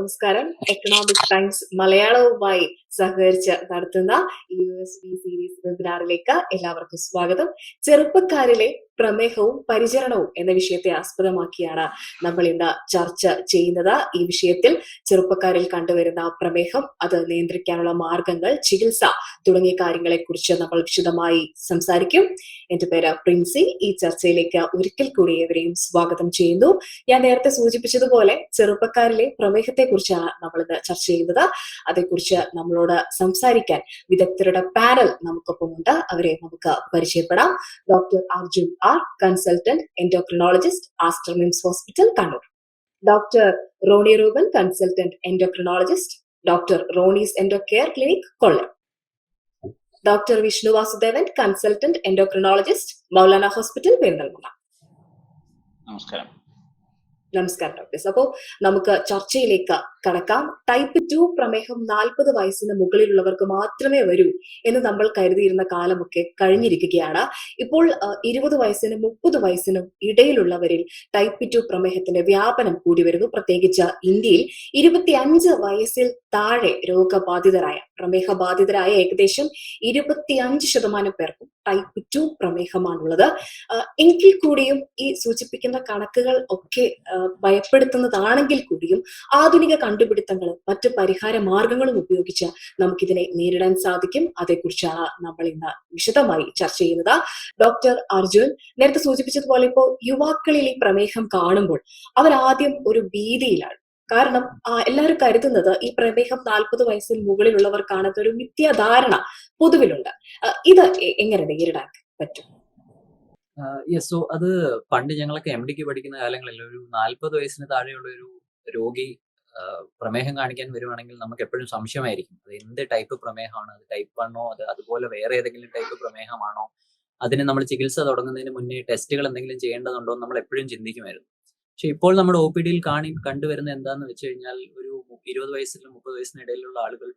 നമസ്കാരം. Economic times മലയാളവുമായി സഹകരിച്ച് നടത്തുന്ന USB സീരീസ് വെബിനാറിലേക്ക് എല്ലാവർക്കും സ്വാഗതം. ചെറുപ്പക്കാരിലെ പ്രമേഹവും പരിചരണവും എന്ന വിഷയത്തെ ആസ്പദമാക്കിയാണ് നമ്മൾ ഇന്ന് ചർച്ച ചെയ്യുന്നത്. ഈ വിഷയത്തിൽ ചെറുപ്പക്കാരിൽ കണ്ടുവരുന്ന പ്രമേഹം, അത് നിയന്ത്രിക്കാനുള്ള മാർഗങ്ങൾ, ചികിത്സ തുടങ്ങിയ കാര്യങ്ങളെ കുറിച്ച് നമ്മൾ വിശദമായി സംസാരിക്കും. എന്റെ പേര് പ്രിൻസി. ഈ ചർച്ചയിലേക്ക് ഒരിക്കൽ കൂടി ഏവരെയും സ്വാഗതം ചെയ്യുന്നു. ഞാൻ നേരത്തെ സൂചിപ്പിച്ചതുപോലെ ചെറുപ്പക്കാരിലെ പ്രമേഹത്തെ കുറിച്ചാണ് നമ്മൾ ഇന്ന് ചർച്ച ചെയ്യുന്നത്. അതേക്കുറിച്ച് നമ്മളോട് സംസാരിക്കാൻ വിദഗ്ധരുടെ പാനൽ നമുക്കൊപ്പമുണ്ട്. അവരെ നമുക്ക് പരിചയപ്പെടാം. Doctor Arjun R, consultant endocrinologist, Aster MIMS hospital, Kannur. Doctor Roni Ruben, consultant endocrinologist, doctor Roni's endo care clinic, Kollam. Doctor Vishnu Vasudevan, consultant endocrinologist, Moulana hospital, Perinthalmanna. നമസ്കാരം. നമസ്കാരം ഡോക്ടേഴ്സ്. അപ്പോൾ നമുക്ക് ചർച്ചയിലേക്ക് കടക്കാം. ടൈപ്പ് 2 പ്രമേഹം 40 വയസ്സിന് മുകളിലുള്ളവർക്ക് മാത്രമേ വരൂ എന്ന് നമ്മൾ കരുതിയിരുന്ന കാലമൊക്കെ കഴിഞ്ഞിരിക്കുകയാണ്. ഇപ്പോൾ 20 വയസ്സിനും 30 വയസ്സിനും ഇടയിലുള്ളവരിൽ ടൈപ്പ് 2 പ്രമേഹത്തിന്റെ വ്യാപനം കൂടി വരുന്നു. പ്രത്യേകിച്ച് ഇന്ത്യയിൽ 25 വയസ്സിൽ താഴെ രോഗബാധിതരായ, പ്രമേഹബാധിതരായ ഏകദേശം 25% പേർക്കും ടൈപ്പ് 2 പ്രമേഹമാണുള്ളത്. എങ്കിൽ കൂടിയും ഈ സൂചിപ്പിക്കുന്ന കണക്കുകൾ ഒക്കെ ഭയപ്പെടുത്തുന്നതാണെങ്കിൽ കൂടിയും ആധുനിക കണ്ടുപിടുത്തങ്ങളും മറ്റ് പരിഹാര മാർഗങ്ങളും ഉപയോഗിച്ച് നമുക്കിതിനെ നേരിടാൻ സാധിക്കും. അതേക്കുറിച്ചാണ് നമ്മൾ ഇന്ന് വിശദമായി ചർച്ച ചെയ്യുന്നത്. ഡോക്ടർ അർജുൻ, നേരത്തെ സൂചിപ്പിച്ചതുപോലെ ഇപ്പോൾ യുവാക്കളിൽ ഈ പ്രമേഹം കാണുമ്പോൾ അവരാദ്യം ഒരു ഭീതിയിലാണ്. കാരണം എല്ലാവരും കരുതുന്നത് ഈ പ്രമേഹം 40 വയസ്സിന് മുകളിലുള്ളവർക്കാണ്. ഒരു മിഥ്യാധാരണ പൊതുവിലുണ്ട്. ഇത് എങ്ങനെ നേരിടാൻ പറ്റും? സോ അത് പണ്ട് ഞങ്ങളൊക്കെ MD പഠിക്കുന്ന കാലങ്ങളിൽ ഒരു 40 വയസ്സിന് താഴെയുള്ള ഒരു രോഗി പ്രമേഹം കാണിക്കാൻ വരുവാണെങ്കിൽ നമുക്ക് എപ്പോഴും സംശയമായിരിക്കും. അത് എന്ത് ടൈപ്പ് പ്രമേഹമാണ്, അത് ടൈപ്പ് 1 അത് അതുപോലെ വേറെ ഏതെങ്കിലും ടൈപ്പ് പ്രമേഹമാണോ, അതിന് നമ്മൾ ചികിത്സ തുടങ്ങുന്നതിന് മുന്നേ ടെസ്റ്റുകൾ എന്തെങ്കിലും ചെയ്യേണ്ടതുണ്ടോ എന്ന് നമ്മൾ എപ്പോഴും ചിന്തിക്കുമായിരുന്നു. പക്ഷെ ഇപ്പോൾ നമ്മുടെ OPD-യിൽ കണ്ടുവരുന്ന എന്താന്ന് വെച്ച് കഴിഞ്ഞാൽ ഒരു 20 വയസ്സിലും 30 വയസ്സിന് ഇടയിലുള്ള ആളുകൾ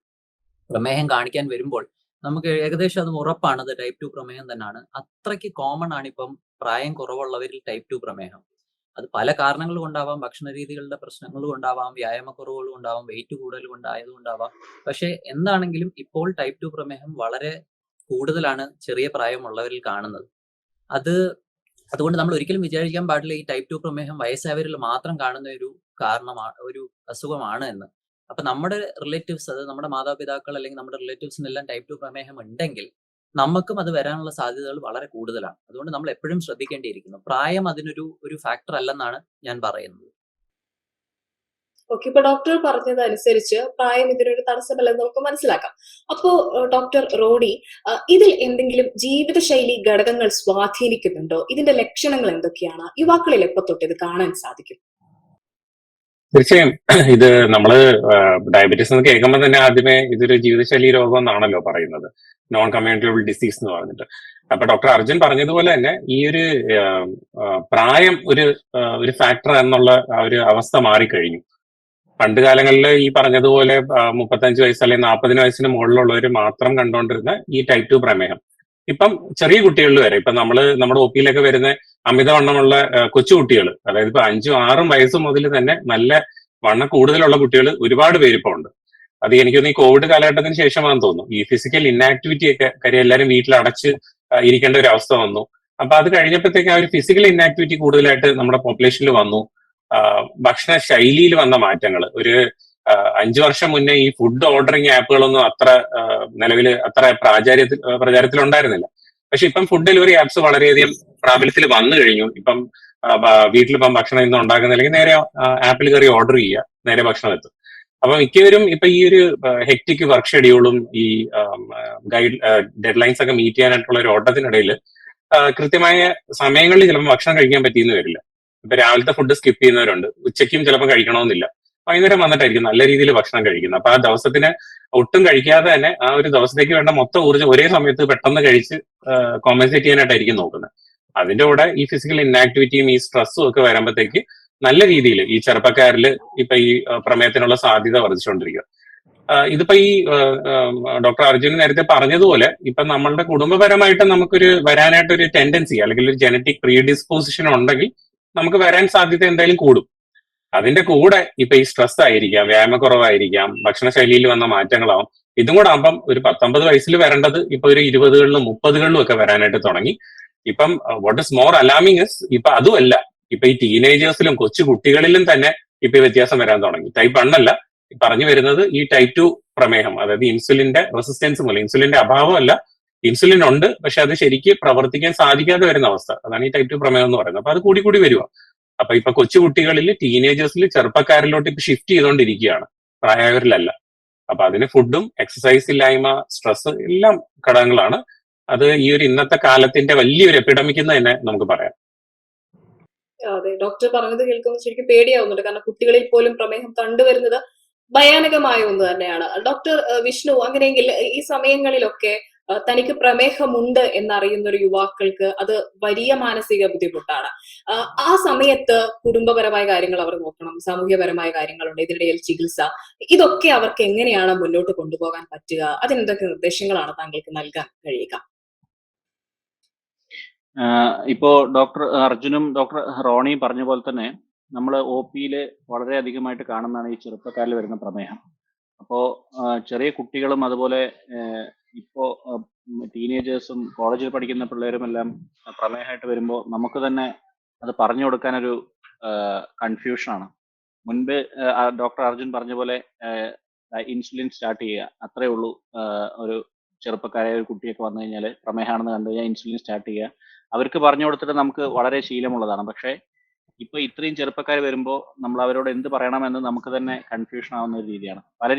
പ്രമേഹം കാണിക്കാൻ വരുമ്പോൾ നമുക്ക് ഏകദേശം അത് ഉറപ്പാണ്, അത് ടൈപ്പ് 2 പ്രമേഹം തന്നെയാണ്. അത്രയ്ക്ക് കോമൺ ആണ് ഇപ്പം പ്രായം കുറവുള്ളവരിൽ ടൈപ്പ് 2 പ്രമേഹം. അത് പല കാരണങ്ങൾ കൊണ്ടാവാം, ഭക്ഷണ രീതികളുടെ പ്രശ്നങ്ങൾ കൊണ്ടാവാം, വ്യായാമക്കുറവുകൾ കൊണ്ടാവാം, വെയിറ്റ് കൂടുതൽ കൊണ്ടായതുകൊണ്ടാവാം. പക്ഷെ എന്താണെങ്കിലും ഇപ്പോൾ ടൈപ്പ് 2 പ്രമേഹം വളരെ കൂടുതലാണ് ചെറിയ പ്രായമുള്ളവരിൽ കാണുന്നത്. അതുകൊണ്ട് നമ്മൾ ഒരിക്കലും വിചാരിക്കാൻ പാടില്ല ഈ ടൈപ്പ് 2 പ്രമേഹം വയസ്സായവരിൽ മാത്രം കാണുന്ന ഒരു ഒരു അസുഖമാണ് എന്ന്. അപ്പൊ നമ്മുടെ റിലേറ്റീവ്സ്, അത് നമ്മുടെ മാതാപിതാക്കൾ അല്ലെങ്കിൽ നമ്മുടെ റിലേറ്റീവ്സിനെല്ലാം ടൈപ്പ് 2 പ്രമേഹം ഉണ്ടെങ്കിൽ നമുക്കും അത് വരാനുള്ള സാധ്യതകൾ വളരെ കൂടുതലാണ്. അതുകൊണ്ട് നമ്മൾ എപ്പോഴും ശ്രദ്ധിക്കേണ്ടിയിരിക്കുന്നു. പ്രായം അതിനൊരു ഫാക്ടർ അല്ലെന്നാണ് ഞാൻ പറയുന്നത്. ഓക്കെ, ഇപ്പൊ ഡോക്ടർ പറഞ്ഞതനുസരിച്ച് പ്രായം ഇതിനൊരു തടസ്സമല്ലെന്ന് നമുക്ക് മനസ്സിലാക്കാം. അപ്പോ ഡോക്ടർ റോണി, ഇതിൽ എന്തെങ്കിലും ജീവിതശൈലി ഘടകങ്ങൾ സ്വാധീനിക്കുന്നുണ്ടോ? ഇതിന്റെ ലക്ഷണങ്ങൾ എന്തൊക്കെയാണ്? യുവാക്കളിൽ എപ്പോ തൊട്ട് ഇത് കാണാൻ സാധിക്കും? തീർച്ചയായും ഇത് നമ്മള് ഡയബറ്റീസ് എന്ന് കേൾക്കുമ്പോൾ തന്നെ ആദ്യമേ ഇതൊരു ജീവിതശൈലി രോഗം എന്നാണല്ലോ പറയുന്നത്, നോൺ കമ്മ്യൂണിക്കബിൾ ഡിസീസ് എന്ന് പറഞ്ഞിട്ട്. അപ്പൊ ഡോക്ടർ അർജുൻ പറഞ്ഞതുപോലെ തന്നെ ഈ ഒരു പ്രായം ഒരു ഫാക്ടർ എന്നുള്ള ആ ഒരു അവസ്ഥ മാറിക്കഴിഞ്ഞു. പണ്ട് കാലങ്ങളിൽ ഈ പറഞ്ഞതുപോലെ 35 വയസ്സ് അല്ലെങ്കിൽ 40 വയസ്സിന് മുകളിലുള്ളവർ മാത്രം കണ്ടുകൊണ്ടിരുന്ന ഈ ടൈപ്പ് 2 പ്രമേഹം ഇപ്പം ചെറിയ കുട്ടികളിൽ വരെ, ഇപ്പൊ നമ്മുടെ OP-യിലൊക്കെ വരുന്ന അമിതവണ്ണമുള്ള കൊച്ചുകുട്ടികൾ, അതായത് ഇപ്പൊ 5ഉം 6ഉം വയസ്സ് മുതൽ തന്നെ നല്ല വണ്ണം കൂടുതലുള്ള കുട്ടികൾ ഒരുപാട് പേര് ഇപ്പൊ ഉണ്ട്. അത് എനിക്ക് തോന്നുന്നു ഈ കോവിഡ് കാലഘട്ടത്തിന് ശേഷമാണെന്ന് തോന്നുന്നു. ഈ ഫിസിക്കൽ ഇന്നാക്ടിവിറ്റി ഒക്കെ കാര്യം എല്ലാവരും വീട്ടിൽ അടച്ച് ഇരിക്കേണ്ട ഒരു അവസ്ഥ വന്നു. അപ്പൊ അത് കഴിഞ്ഞപ്പോഴത്തേക്ക് ആ ഒരു ഫിസിക്കൽ ഇന്നാക്ടിവിറ്റി കൂടുതലായിട്ട് നമ്മുടെ പോപ്പുലേഷനിൽ വന്നു. ഭക്ഷണ ശൈലിയിൽ വന്ന മാറ്റങ്ങൾ, ഒരു 5 വർഷം മുന്നേ ഈ ഫുഡ് ഓർഡറിങ് ആപ്പുകളൊന്നും നിലവിൽ അത്ര പ്രചാരത്തിലുണ്ടായിരുന്നില്ല. പക്ഷെ ഇപ്പം ഫുഡ് ഡെലിവറി ആപ്സ് വളരെയധികം പ്രാബല്യത്തിൽ വന്നു കഴിഞ്ഞു. ഇപ്പം വീട്ടിലിപ്പം ഭക്ഷണം ഇന്ന് ഉണ്ടാക്കുന്നില്ലെങ്കിൽ നേരെ ആപ്പിൽ കയറി ഓർഡർ ചെയ്യുക, നേരെ ഭക്ഷണം എത്തും. അപ്പൊ മിക്കവരും ഇപ്പൊ ഈ ഒരു ഹെക്ടിക് വർക്ക് ഷെഡ്യൂളും ഈ ഡെഡ് ലൈൻസ് ഒക്കെ മീറ്റ് ചെയ്യാനായിട്ടുള്ള ഒരു ഓട്ടത്തിനിടയിൽ കൃത്യമായ സമയങ്ങളിൽ ചിലപ്പോൾ ഭക്ഷണം കഴിക്കാൻ പറ്റിയെന്ന് വരില്ല. ഇപ്പൊ രാവിലത്തെ ഫുഡ് സ്കിപ്പ് ചെയ്യുന്നവരുണ്ട്, ഉച്ചയ്ക്കും ചിലപ്പോൾ കഴിക്കണമെന്നില്ല, വൈകുന്നേരം വന്നിട്ടായിരിക്കും നല്ല രീതിയിൽ ഭക്ഷണം കഴിക്കുന്നത്. അപ്പൊ ആ ദിവസത്തിന് ഒട്ടും കഴിക്കാതെ തന്നെ ആ ഒരു ദിവസത്തേക്ക് വേണ്ട മൊത്തം ഊർജ്ജം ഒരേ സമയത്ത് പെട്ടെന്ന് കഴിച്ച് കോമ്പൻസേറ്റ് ചെയ്യാനായിട്ടായിരിക്കും നോക്കുന്നത്. അതിന്റെ കൂടെ ഈ ഫിസിക്കൽ ഇന്നാക്ടിവിറ്റിയും ഈ സ്ട്രെസ്സും ഒക്കെ വരുമ്പോഴത്തേക്ക് നല്ല രീതിയിൽ ഈ ചെറുപ്പക്കാരിൽ ഇപ്പൊ ഈ പ്രമേഹത്തിനുള്ള സാധ്യത വർദ്ധിച്ചുകൊണ്ടിരിക്കുക. ഇതിപ്പോ ഈ ഡോക്ടർ അർജുൻ നേരത്തെ പറഞ്ഞതുപോലെ ഇപ്പൊ നമ്മളുടെ കുടുംബപരമായിട്ട് നമുക്കൊരു വരാനായിട്ടൊരു ടെൻഡൻസി അല്ലെങ്കിൽ ഒരു ജനറ്റിക് പ്രീഡിസ്പോസിഷൻ ഉണ്ടെങ്കിൽ നമുക്ക് വരാൻ സാധ്യത എന്തായാലും കൂടും. അതിന്റെ കൂടെ ഇപ്പൊ ഈ സ്ട്രെസ് ആയിരിക്കാം, വ്യായാമക്കുറവായിരിക്കാം, ഭക്ഷണശൈലിയിൽ വന്ന മാറ്റങ്ങളാവും. ഇതും കൂടെ ആകുമ്പം ഒരു 19 വയസ്സിൽ വരേണ്ടത് ഇപ്പൊ ഒരു 20കളിലും 30കളിലും ഒക്കെ വരാനായിട്ട് തുടങ്ങി. ഇപ്പം what is more alarming is ഇപ്പൊ അതുമല്ല, ഇപ്പൊ ഈ ടീനേജേഴ്സിലും കൊച്ചു കുട്ടികളിലും തന്നെ ഇപ്പൊ ഈ വ്യത്യാസം വരാൻ തുടങ്ങി. ടൈപ്പ് 1 അല്ല പറഞ്ഞു വരുന്നത്, ഈ ടൈപ്പ് 2 പ്രമേഹം, അതായത് ഇൻസുലിന്റെ റെസിസ്റ്റൻസ് മൂലം. ഇൻസുലിന്റെ അഭാവമല്ല, ഇൻസുലിൻ ഉണ്ട്, പക്ഷെ അത് ശരിക്ക് പ്രവർത്തിക്കാൻ സാധിക്കാതെ വരുന്ന അവസ്ഥ, അതാണ് ഈ ടൈപ്പ് 2 പ്രമേഹം എന്ന് പറയുന്നത്. അപ്പൊ അത് കൂടി കൂടി വരുക. അപ്പൊ ഇപ്പൊ കൊച്ചുകുട്ടികളിൽ, ടീനേജേഴ്സിൽ, ചെറുപ്പക്കാരിലോട്ട് ഇപ്പൊ ഷിഫ്റ്റ് ചെയ്തുകൊണ്ടിരിക്കുകയാണ്, പ്രായവരിലല്ല. അപ്പൊ അതിന് ഫുഡും എക്സസൈസ് ഇല്ലായ്മ, സ്ട്രെസ് എല്ലാം ഘടകങ്ങളാണ്. അത് ഈ ഒരു ഇന്നത്തെ കാലത്തിന്റെ വലിയൊരു എപ്പിഡമിക് എന്ന് തന്നെ നമുക്ക് പറയാം. അതെ, ഡോക്ടർ പറഞ്ഞത് കേൾക്കുമ്പോൾ ശരിക്കും പേടിയാവുന്നുണ്ട്. കാരണം കുട്ടികളിൽ പോലും പ്രമേഹം കണ്ടുവരുന്നത് ഭയാനകമായ ഒന്ന് തന്നെയാണ്. ഡോക്ടർ വിഷ്ണു, അങ്ങനെയെങ്കിൽ ഈ സമയങ്ങളിലൊക്കെ തനിക്ക് പ്രമേഹമുണ്ട് എന്നറിയുന്ന ഒരു യുവാക്കൾക്ക് അത് വലിയ മാനസിക ബുദ്ധിമുട്ടാണ്. ആ സമയത്ത് കുടുംബപരമായ കാര്യങ്ങൾ അവർ നോക്കണം, സാമൂഹ്യപരമായ കാര്യങ്ങളുണ്ട്, ഇതിനിടയിൽ ചികിത്സ, ഇതൊക്കെ അവർക്ക് എങ്ങനെയാണ് മുന്നോട്ട് കൊണ്ടുപോകാൻ പറ്റുക? അതിനെന്തൊക്കെ നിർദ്ദേശങ്ങളാണ് താങ്കൾക്ക് നൽകാൻ കഴിയുക? ഇപ്പോ ഡോക്ടർ അർജുനും ഡോക്ടർ റോണിയും പറഞ്ഞ പോലെ തന്നെ നമ്മൾ ഒ പിയിൽ വളരെ അധികമായിട്ട് കാണുന്നതാണ് ഈ ചെറുപ്പക്കാരിൽ വരുന്ന പ്രമേഹം. അപ്പോൾ ചെറിയ കുട്ടികളും അതുപോലെ ഇപ്പോ ടീനേജേഴ്സും കോളേജിൽ പഠിക്കുന്ന പിള്ളേരും എല്ലാം പ്രമേഹമായിട്ട് വരുമ്പോൾ നമുക്ക് തന്നെ അത് പറഞ്ഞു കൊടുക്കാനൊരു കൺഫ്യൂഷനാണ്. മുൻപ് ഡോക്ടർ അർജുൻ പറഞ്ഞ പോലെ ഇൻസുലിൻ സ്റ്റാർട്ട് ചെയ്യുക, അത്രേ ഉള്ളൂ. ഒരു ചെറുപ്പക്കാരായ ഒരു കുട്ടിയൊക്കെ വന്നു കഴിഞ്ഞാൽ പ്രമേഹമാണെന്ന് കണ്ടു കഴിഞ്ഞാൽ ഇൻസുലിൻ സ്റ്റാർട്ട് ചെയ്യുക, അവർക്ക് പറഞ്ഞു കൊടുത്തിട്ട് നമുക്ക് വളരെ ശീലമുള്ളതാണ്. പക്ഷേ ഇപ്പൊ ഇത്രയും ചെറുപ്പക്കാർ വരുമ്പോൾ നമ്മൾ അവരോട് എന്ത് പറയണമെന്ന് നമുക്ക് തന്നെ കൺഫ്യൂഷൻ ആവുന്ന ഒരു രീതിയാണ്.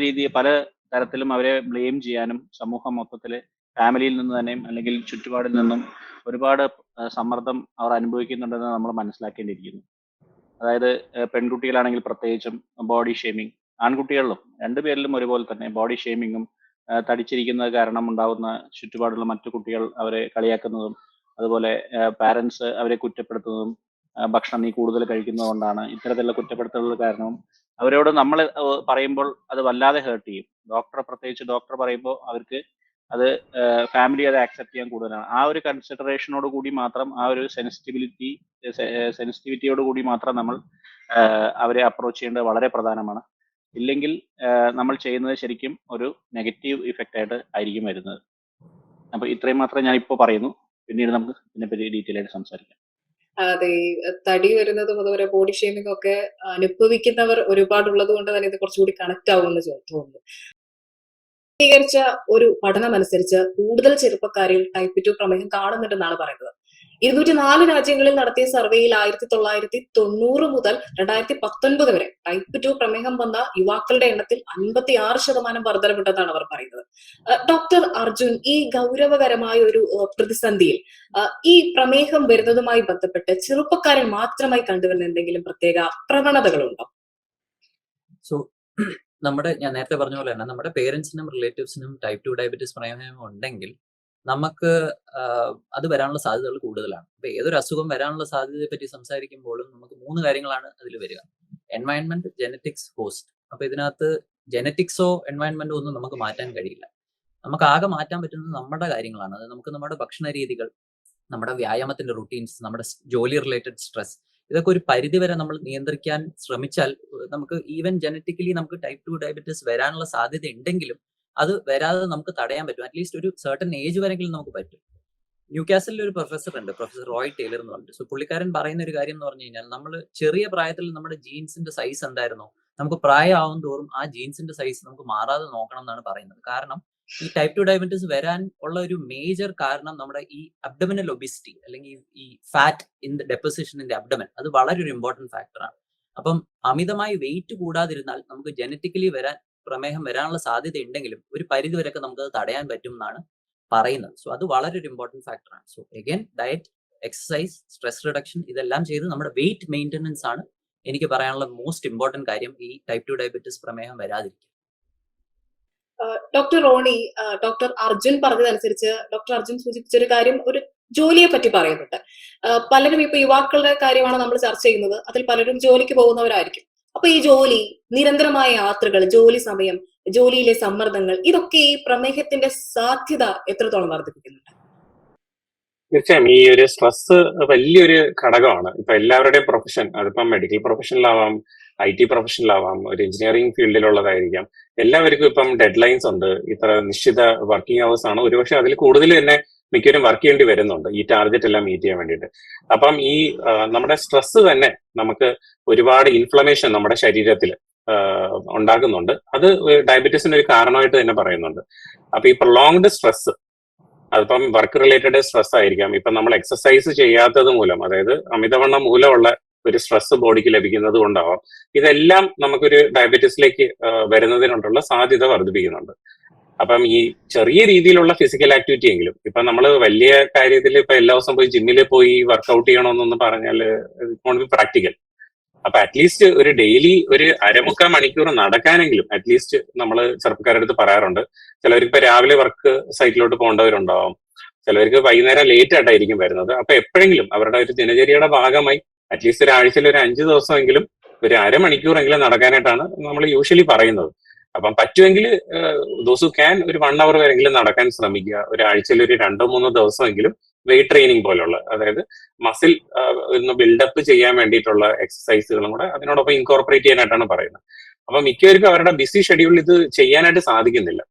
പല തരത്തിലും അവരെ ബ്ലെയിം ചെയ്യാനും സമൂഹം മൊത്തത്തിൽ, ഫാമിലിയിൽ നിന്ന് തന്നെയും അല്ലെങ്കിൽ ചുറ്റുപാടിൽ നിന്നും ഒരുപാട് സമ്മർദ്ദം അവർ അനുഭവിക്കുന്നുണ്ടെന്ന് നമ്മൾ മനസ്സിലാക്കേണ്ടിയിരിക്കുന്നു. അതായത് പെൺകുട്ടികളാണെങ്കിൽ പ്രത്യേകിച്ചും ബോഡി ഷേമിങ്, ആൺകുട്ടികളിലും രണ്ടുപേരിലും ഒരുപോലെ തന്നെ ബോഡി ഷേമിങ്ങും തടിച്ചിരിക്കുന്നത് കാരണം ഉണ്ടാകുന്ന ചുറ്റുപാടുള്ള മറ്റു കുട്ടികൾ അവരെ കളിയാക്കുന്നതും, അതുപോലെ പാരൻസ് അവരെ കുറ്റപ്പെടുത്തുന്നതും, ഭക്ഷണം നീ കൂടുതൽ കഴിക്കുന്നത് കൊണ്ടാണ്, ഇത്തരത്തിലുള്ള കുറ്റപ്പെടുത്തലുകൾ കാരണവും അവരോട് നമ്മൾ പറയുമ്പോൾ അത് വല്ലാതെ ഹേർട്ട് ചെയ്യും. പ്രത്യേകിച്ച് ഡോക്ടർ പറയുമ്പോൾ അവർക്ക് അത് ഫാമിലി അത് ആക്സെപ്റ്റ് ചെയ്യാൻ കൂടുതലാണ്. ആ ഒരു കൺസിഡറേഷനോട് കൂടി മാത്രം, ആ ഒരു സെൻസിറ്റിവിറ്റിയോട് കൂടി മാത്രം നമ്മൾ അവരെ അപ്രോച്ച് ചെയ്യേണ്ടത് വളരെ പ്രധാനമാണ്. ഇല്ലെങ്കിൽ നമ്മൾ ചെയ്യുന്നത് ശരിക്കും ഒരു നെഗറ്റീവ് ഇഫക്റ്റ് ആയിട്ട് ആയിരിക്കും വരുന്നത്. അപ്പൊ ഇത്രയും മാത്രമേ ഞാൻ ഇപ്പോൾ പറയുന്നു. പിന്നീട് നമുക്ക് ഇതിനെപ്പറ്റി ഡീറ്റെയിൽ ആയിട്ട് സംസാരിക്കാം. അതെ, തടി വരുന്നതും അതുപോലെ ബോഡി ഷേമിംഗ് ഒക്കെ അനുഭവിക്കുന്നവർ ഒരുപാടുള്ളത് കൊണ്ട് തന്നെ ഇത് കുറച്ചുകൂടി കണക്ട് ആവുമെന്ന് തോന്നുന്നു. സ്വീകരിച്ച ഒരു പഠനം അനുസരിച്ച് കൂടുതൽ ചെറുപ്പക്കാരിൽ ടൈപ്പ് 2 പ്രമേഹം കാണുന്നുണ്ടെന്നാണ് പറയുന്നത്. 204 രാജ്യങ്ങളിൽ നടത്തിയ സർവേയിൽ 1990 മുതൽ 2019 വരെ ടൈപ്പ് 2 പ്രമേഹം വന്ന യുവാക്കളുടെ എണ്ണത്തിൽ 56% വർധനവുണ്ടെന്നാണ് അവർ പറയുന്നത്. ഡോക്ടർ അർജുൻ, ഈ ഗൗരവകരമായ ഒരു പ്രതിസന്ധിയിൽ ഈ പ്രമേഹം വരുന്നതുമായി ബന്ധപ്പെട്ട് ചെറുപ്പക്കാരിൽ മാത്രമായി കണ്ടുവരുന്ന എന്തെങ്കിലും പ്രത്യേക പ്രവണതകളുണ്ടോ? സോ ഞാൻ നേരത്തെ പറഞ്ഞ പോലെ തന്നെ നമ്മുടെ പേരൻസിനും റിലേറ്റീവ്സിനും ടൈപ്പ് 2 ഡയബറ്റീസ് പ്രമേഹം ഉണ്ടെങ്കിൽ നമുക്ക് അത് വരാനുള്ള സാധ്യതകൾ കൂടുതലാണ്. അപ്പൊ ഏതൊരു അസുഖം വരാനുള്ള സാധ്യതയെ പറ്റി സംസാരിക്കുമ്പോഴും നമുക്ക് 3 കാര്യങ്ങളാണ് അതിൽ വരിക: എൻവയൺമെന്റ്, ജെനറ്റിക്സ്, ഹോസ്റ്റ്. അപ്പൊ ഇതിനകത്ത് ജെനറ്റിക്സോ എൻവയൺമെന്റോ ഒന്നും നമുക്ക് മാറ്റാൻ കഴിയില്ല. നമുക്ക് ആകെ മാറ്റാൻ പറ്റുന്നത് നമ്മുടെ കാര്യങ്ങളാണ്. അത് നമുക്ക് നമ്മുടെ ഭക്ഷണ രീതികൾ, നമ്മുടെ വ്യായാമത്തിന്റെ റുട്ടീൻസ്, നമ്മുടെ ജോലി റിലേറ്റഡ് സ്ട്രെസ്, ഇതൊക്കെ ഒരു പരിധിവരെ നമ്മൾ നിയന്ത്രിക്കാൻ ശ്രമിച്ചാൽ നമുക്ക് ഈവൻ ജനറ്റിക്കലി നമുക്ക് ടൈപ്പ് 2 ഡയബറ്റീസ് വരാനുള്ള സാധ്യത ഉണ്ടെങ്കിലും അത് വരാതെ നമുക്ക് തടയാൻ പറ്റും. അറ്റ്ലീസ്റ്റ് ഒരു സർട്ടൻ ഏജ് വരെങ്കിലും നമുക്ക് പറ്റും. ന്യൂകാസിലിൽ ഒരു പ്രൊഫസർ ഉണ്ട്, പ്രൊഫസർ റോയ് ടൈലർ എന്ന് പറഞ്ഞിട്ട്. സോ പുള്ളിക്കാരൻ പറയുന്ന ഒരു കാര്യം എന്ന് പറഞ്ഞു കഴിഞ്ഞാൽ, നമ്മൾ ചെറിയ പ്രായത്തിൽ നമ്മുടെ ജീൻസിന്റെ സൈസ് എന്തായിരുന്നോ നമുക്ക് പ്രായമാവും തോറും ആ ജീൻസിന്റെ സൈസ് നമുക്ക് മാറാതെ നോക്കണം എന്നാണ് പറയുന്നത്. കാരണം ഈ ടൈപ്പ് 2 ഡയബറ്റീസ് വരാൻ ഉള്ള ഒരു മേജർ കാരണം നമ്മുടെ ഈ അബ്ഡമിനൽ ഒബിസിറ്റി അല്ലെങ്കിൽ ഈ fat in the deposition in the abdomen, അത് വളരെ ഒരു ഇമ്പോർട്ടന്റ് ഫാക്ടറാണ്. അപ്പം അമിതമായി വെയിറ്റ് കൂടാതിരുന്നാൽ നമുക്ക് ജനറ്റിക്കലി പ്രമേഹം വരാനുള്ള സാധ്യത ഉണ്ടെങ്കിലും ഒരു പരിധി വരെയൊക്കെ നമുക്ക് അത് തടയാൻ പറ്റും എന്നാണ് പറയുന്നത്. സോ അത് വളരെ ഒരു ഇമ്പോർട്ടന്റ് ഫാക്ടറാണ്. So again diet, exercise, stress reduction, ഇതെല്ലാം ചെയ്ത് നമ്മുടെ വെയിറ്റ് മെയിൻ്റനൻസ് ആണ് എനിക്ക് പറയാനുള്ള മോസ്റ്റ് ഇമ്പോർട്ടന്റ് കാര്യം ഈ ടൈപ്പ് 2 ഡയബറ്റീസ് പ്രമേഹം വരാതിരിക്കും. ഡോക്ടർ റോണി, ഡോക്ടർ അർജുൻ പറഞ്ഞതനുസരിച്ച് ഡോക്ടർ അർജുൻ സൂചിപ്പിച്ച ഒരു കാര്യം, ഒരു ജോലിയെ പറ്റി പറയുന്നുണ്ട്. പലരും ഇപ്പൊ യുവാക്കളുടെ കാര്യമാണ് നമ്മൾ ചർച്ച ചെയ്യുന്നത്, അതിൽ പലരും ജോലിക്ക് പോകുന്നവരായിരിക്കും. അപ്പൊ ഈ ജോലി, നിരന്തരമായ യാത്രകൾ, ജോലി സമയം, ജോലിയിലെ സമ്മർദ്ദങ്ങൾ, ഇതൊക്കെ ഈ പ്രമേഹത്തിന്റെ സാധ്യത എത്രത്തോളം വർദ്ധിപ്പിക്കുന്നുണ്ട്? തീർച്ചയായും ഈ ഒരു സ്ട്രെസ് വലിയൊരു ഘടകമാണ്. ഇപ്പൊ എല്ലാവരുടെയും പ്രൊഫഷൻ, അതിപ്പം മെഡിക്കൽ പ്രൊഫഷനിലാവാം, IT പ്രൊഫഷണൽ ആവാം, ഒരു എഞ്ചിനീയറിംഗ് ഫീൽഡിലുള്ളതായിരിക്കാം. എല്ലാവർക്കും ഇപ്പം ഡെഡ് ലൈൻസ് ഉണ്ട്. ഇത്ര നിശ്ചിത വർക്കിംഗ് അവേഴ്സ് ആണ്. ഒരുപക്ഷെ അതിൽ കൂടുതൽ തന്നെ മിക്കവരും വർക്ക് ചെയ്യേണ്ടി വരുന്നുണ്ട് ഈ ടാർഗറ്റ് എല്ലാം മീറ്റ് ചെയ്യാൻ വേണ്ടിയിട്ട്. അപ്പം ഈ നമ്മുടെ സ്ട്രെസ് തന്നെ നമുക്ക് ഒരുപാട് ഇൻഫ്ലമേഷൻ നമ്മുടെ ശരീരത്തിൽ ഉണ്ടാക്കുന്നുണ്ട്. അത് ഡയബറ്റീസിന്റെ ഒരു കാരണമായിട്ട് തന്നെ പറയുന്നുണ്ട്. അപ്പൊ ഈ പ്രൊലോങ്ഡ് സ്ട്രെസ്, അതിപ്പം വർക്ക് റിലേറ്റഡ് സ്ട്രെസ് ആയിരിക്കാം, ഇപ്പം നമ്മൾ എക്സസൈസ് ചെയ്യാത്തത് മൂലം, അതായത് അമിതവണ്ണം മൂലമുള്ള ഒരു സ്ട്രെസ് ബോഡിക്ക് ലഭിക്കുന്നത് കൊണ്ടാവാം. ഇതെല്ലാം നമുക്കൊരു ഡയബറ്റീസിലേക്ക് വരുന്നതിനുള്ള സാധ്യത വർദ്ധിപ്പിക്കുന്നുണ്ട്. അപ്പം ഈ ചെറിയ രീതിയിലുള്ള ഫിസിക്കൽ ആക്ടിവിറ്റി എങ്കിലും, ഇപ്പൊ നമ്മൾ വലിയ കാര്യത്തിൽ ഇപ്പൊ എല്ലാ ദിവസവും പോയി ജിമ്മിൽ പോയി വർക്കൗട്ട് ചെയ്യണമെന്നൊന്ന് പറഞ്ഞാൽ പ്രാക്ടിക്കൽ. അപ്പൊ അറ്റ്ലീസ്റ്റ് ഒരു ഡെയിലി ഒരു അരമുക്കാൽ മണിക്കൂർ നടക്കാനെങ്കിലും അറ്റ്ലീസ്റ്റ് നമ്മൾ ചെറുപ്പക്കാരുടെ അടുത്ത് പറയാറുണ്ട്. ചിലവർക്ക് ഇപ്പൊ രാവിലെ വർക്ക് സൈറ്റിലോട്ട് പോകേണ്ടവരുണ്ടാവും, ചിലവർക്ക് വൈകുന്നേരം ലേറ്റ് ആയിട്ടായിരിക്കും വരുന്നത്. അപ്പൊ എപ്പോഴെങ്കിലും അവരുടെ ഒരു ദിനചര്യയുടെ ഭാഗമായി അറ്റ്ലീസ്റ്റ് ഒരാഴ്ചയിൽ ഒരു 5 ദിവസമെങ്കിലും ഒരു അരമണിക്കൂറെങ്കിലും നടക്കാനായിട്ടാണ് നമ്മൾ യൂഷ്വലി പറയുന്നത്. അപ്പം പറ്റുമെങ്കിൽ ദോസ് ക്യാൻ ഒരു 1 hour വരെങ്കിലും നടക്കാൻ ശ്രമിക്കുക. ഒരാഴ്ചയിൽ ഒരു 2-3 ദിവസമെങ്കിലും വെയിറ്റ് ട്രെയിനിങ് പോലുള്ള, അതായത് മസിൽ ഒന്ന് ബിൽഡപ്പ് ചെയ്യാൻ വേണ്ടിയിട്ടുള്ള എക്സസൈസുകളും കൂടെ അതിനോടൊപ്പം ഇൻകോർപ്പറേറ്റ് ചെയ്യാനായിട്ടാണ് പറയുന്നത്. അപ്പൊ മിക്കവർക്കും അവരുടെ ബിസി ഷെഡ്യൂളിൽ ഇത് ചെയ്യാനായിട്ട് സാധിക്കുന്നില്ല.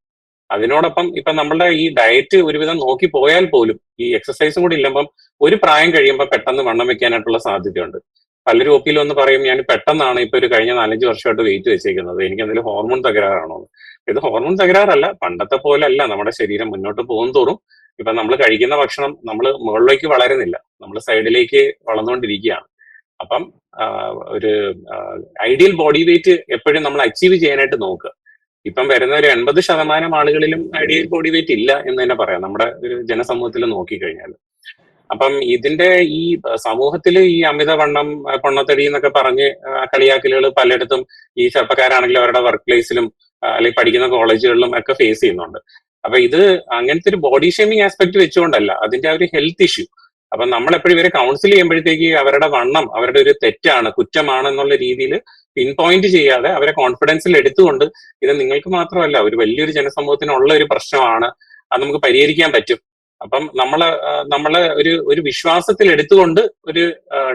അതിനോടൊപ്പം ഇപ്പൊ നമ്മളുടെ ഈ ഡയറ്റ് ഒരുവിധം നോക്കി പോയാൽ പോലും ഈ എക്സസൈസും കൂടി ഇല്ലപ്പം ഒരു പ്രായം കഴിയുമ്പോൾ പെട്ടെന്ന് വണ്ണം വെക്കാനായിട്ടുള്ള സാധ്യതയുണ്ട്. പലരും ഒപ്പിയിൽ ഒന്ന് പറയും, ഞാൻ പെട്ടെന്നാണ് ഇപ്പൊ ഒരു കഴിഞ്ഞ 4-5 വർഷമായിട്ട് വെയിറ്റ് വെച്ചേക്കുന്നത്, എനിക്ക് എന്തെങ്കിലും ഹോർമോൺ തകരാറാണോ? ഇത് ഹോർമോൺ തകരാറല്ല, പണ്ടത്തെ പോലെ അല്ല നമ്മുടെ ശരീരം മുന്നോട്ട് പോകും തോറും ഇപ്പൊ നമ്മൾ കഴിക്കുന്ന ഭക്ഷണം നമ്മൾ മുകളിലേക്ക് വളരുന്നില്ല, നമ്മൾ സൈഡിലേക്ക് വളർന്നുകൊണ്ടിരിക്കുകയാണ്. അപ്പം ഒരു ഐഡിയൽ ബോഡി വെയിറ്റ് എപ്പോഴും നമ്മൾ അച്ചീവ് ചെയ്യാനായിട്ട് നോക്കുക. ഇപ്പം വരുന്ന ഒരു 80% ആളുകളിലും ഐഡിയൽ ബോഡി വെയിറ്റ് ഇല്ല എന്ന് തന്നെ പറയാം നമ്മുടെ ഒരു ജനസമൂഹത്തിൽ നോക്കിക്കഴിഞ്ഞാൽ. അപ്പം ഇതിന്റെ ഈ സമൂഹത്തിൽ ഈ അമിതവണ്ണം, പൊണ്ണത്തടി എന്നൊക്കെ പറഞ്ഞ് കളിയാക്കലുകൾ പലയിടത്തും ഈ ചെറുപ്പക്കാരാണെങ്കിലും അവരുടെ വർക്ക് പ്ലേസിലും അല്ലെങ്കിൽ പഠിക്കുന്ന കോളേജുകളിലും ഒക്കെ ഫേസ് ചെയ്യുന്നുണ്ട്. അപ്പൊ ഇത് അങ്ങനത്തെ ഒരു ബോഡി ഷേമിങ് ആസ്പെക്ട് വെച്ചുകൊണ്ടല്ല, അതിന്റെ ആ ഒരു ഹെൽത്ത് ഇഷ്യൂ. അപ്പൊ നമ്മൾ എപ്പോഴും ഇവരെ കൗൺസിൽ ചെയ്യുമ്പോഴത്തേക്ക് അവരുടെ വണ്ണം അവരുടെ ഒരു തെറ്റാണ്, കുറ്റമാണ് എന്നുള്ള രീതിയിൽ പിൻ പോയിന്റ് ചെയ്യാതെ അവരെ കോൺഫിഡൻസിൽ എടുത്തുകൊണ്ട് ഇത് നിങ്ങൾക്ക് മാത്രമല്ല ഒരു വലിയൊരു ജനസമൂഹത്തിനുള്ള ഒരു പ്രശ്നമാണ്, അത് നമുക്ക് പരിഹരിക്കാൻ പറ്റും. അപ്പം നമ്മളെ ഒരു വിശ്വാസത്തിൽ എടുത്തുകൊണ്ട് ഒരു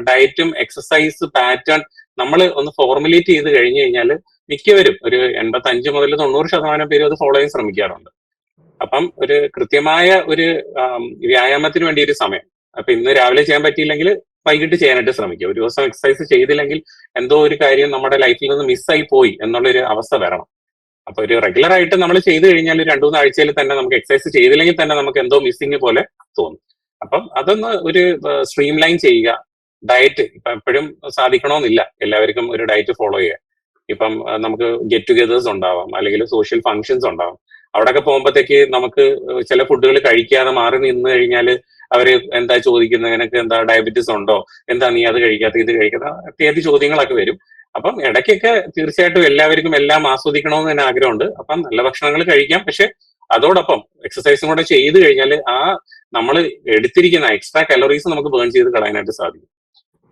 ഡയറ്റും എക്സസൈസ് പാറ്റേൺ നമ്മൾ ഒന്ന് ഫോർമുലേറ്റ് ചെയ്ത് കഴിഞ്ഞു കഴിഞ്ഞാൽ മിക്കവരും ഒരു 85 മുതൽ 90% പേരും അത് ഫോളോ ചെയ്യാൻ ശ്രമിക്കാറുണ്ട്. അപ്പം ഒരു കൃത്യമായ ഒരു വ്യായാമത്തിന് വേണ്ടി ഒരു സമയം, അപ്പൊ ഇന്ന് രാവിലെ ചെയ്യാൻ പറ്റിയില്ലെങ്കിൽ വൈകിട്ട് ചെയ്യാനായിട്ട് ശ്രമിക്കുക. ഒരു ദിവസം എക്സസൈസ് ചെയ്തില്ലെങ്കിൽ എന്തോ ഒരു കാര്യം നമ്മുടെ ലൈഫിൽ നിന്ന് മിസ്സായി പോയി എന്നുള്ളൊരു അവസ്ഥ വരണം. അപ്പൊ ഒരു റെഗുലർ ആയിട്ട് നമ്മൾ ചെയ്തു കഴിഞ്ഞാൽ 2-3 ആഴ്ചയിൽ തന്നെ നമുക്ക് എക്സസൈസ് ചെയ്തില്ലെങ്കിൽ തന്നെ നമുക്ക് എന്തോ മിസ്സിങ് പോലെ തോന്നും. അപ്പം അതൊന്ന് ഒരു സ്ട്രീം ലൈൻ ചെയ്യുക. ഡയറ്റ് ഇപ്പൊ എപ്പോഴും സാധിക്കണമെന്നില്ല എല്ലാവർക്കും ഒരു ഡയറ്റ് ഫോളോ ചെയ്യുക. ഇപ്പം നമുക്ക് ഗെറ്റ് ടുഗദേഴ്സ് ഉണ്ടാവാം, അല്ലെങ്കിൽ സോഷ്യൽ ഫങ്ഷൻസ് ഉണ്ടാവാം. അവിടെയൊക്കെ പോകുമ്പോഴത്തേക്ക് നമുക്ക് ചില ഫുഡുകൾ കഴിക്കാതെ മാറി നിന്ന് കഴിഞ്ഞാൽ അവര് എന്താ ചോദിക്കുന്നത്, നിനക്ക് എന്താ ഡയബറ്റീസ് ഉണ്ടോ, എന്താ നീ അത് കഴിക്കാത്ത ഇത് കഴിക്കാത്ത ഇത്യാദി ചോദ്യങ്ങളൊക്കെ വരും. അപ്പം ഇടയ്ക്കൊക്കെ തീർച്ചയായിട്ടും എല്ലാവർക്കും എല്ലാം ആസ്വദിക്കണമെന്ന് തന്നെ ആഗ്രഹമുണ്ട്. അപ്പം നല്ല ഭക്ഷണങ്ങൾ കഴിക്കാം, പക്ഷെ അതോടൊപ്പം എക്സസൈസും കൂടെ ചെയ്ത് കഴിഞ്ഞാൽ ആ നമ്മൾ എടുത്തിരിക്കുന്ന എക്സ്ട്രാ കലോറീസ് നമുക്ക് ബേൺ ചെയ്ത് കളയാനായിട്ട് സാധിക്കും.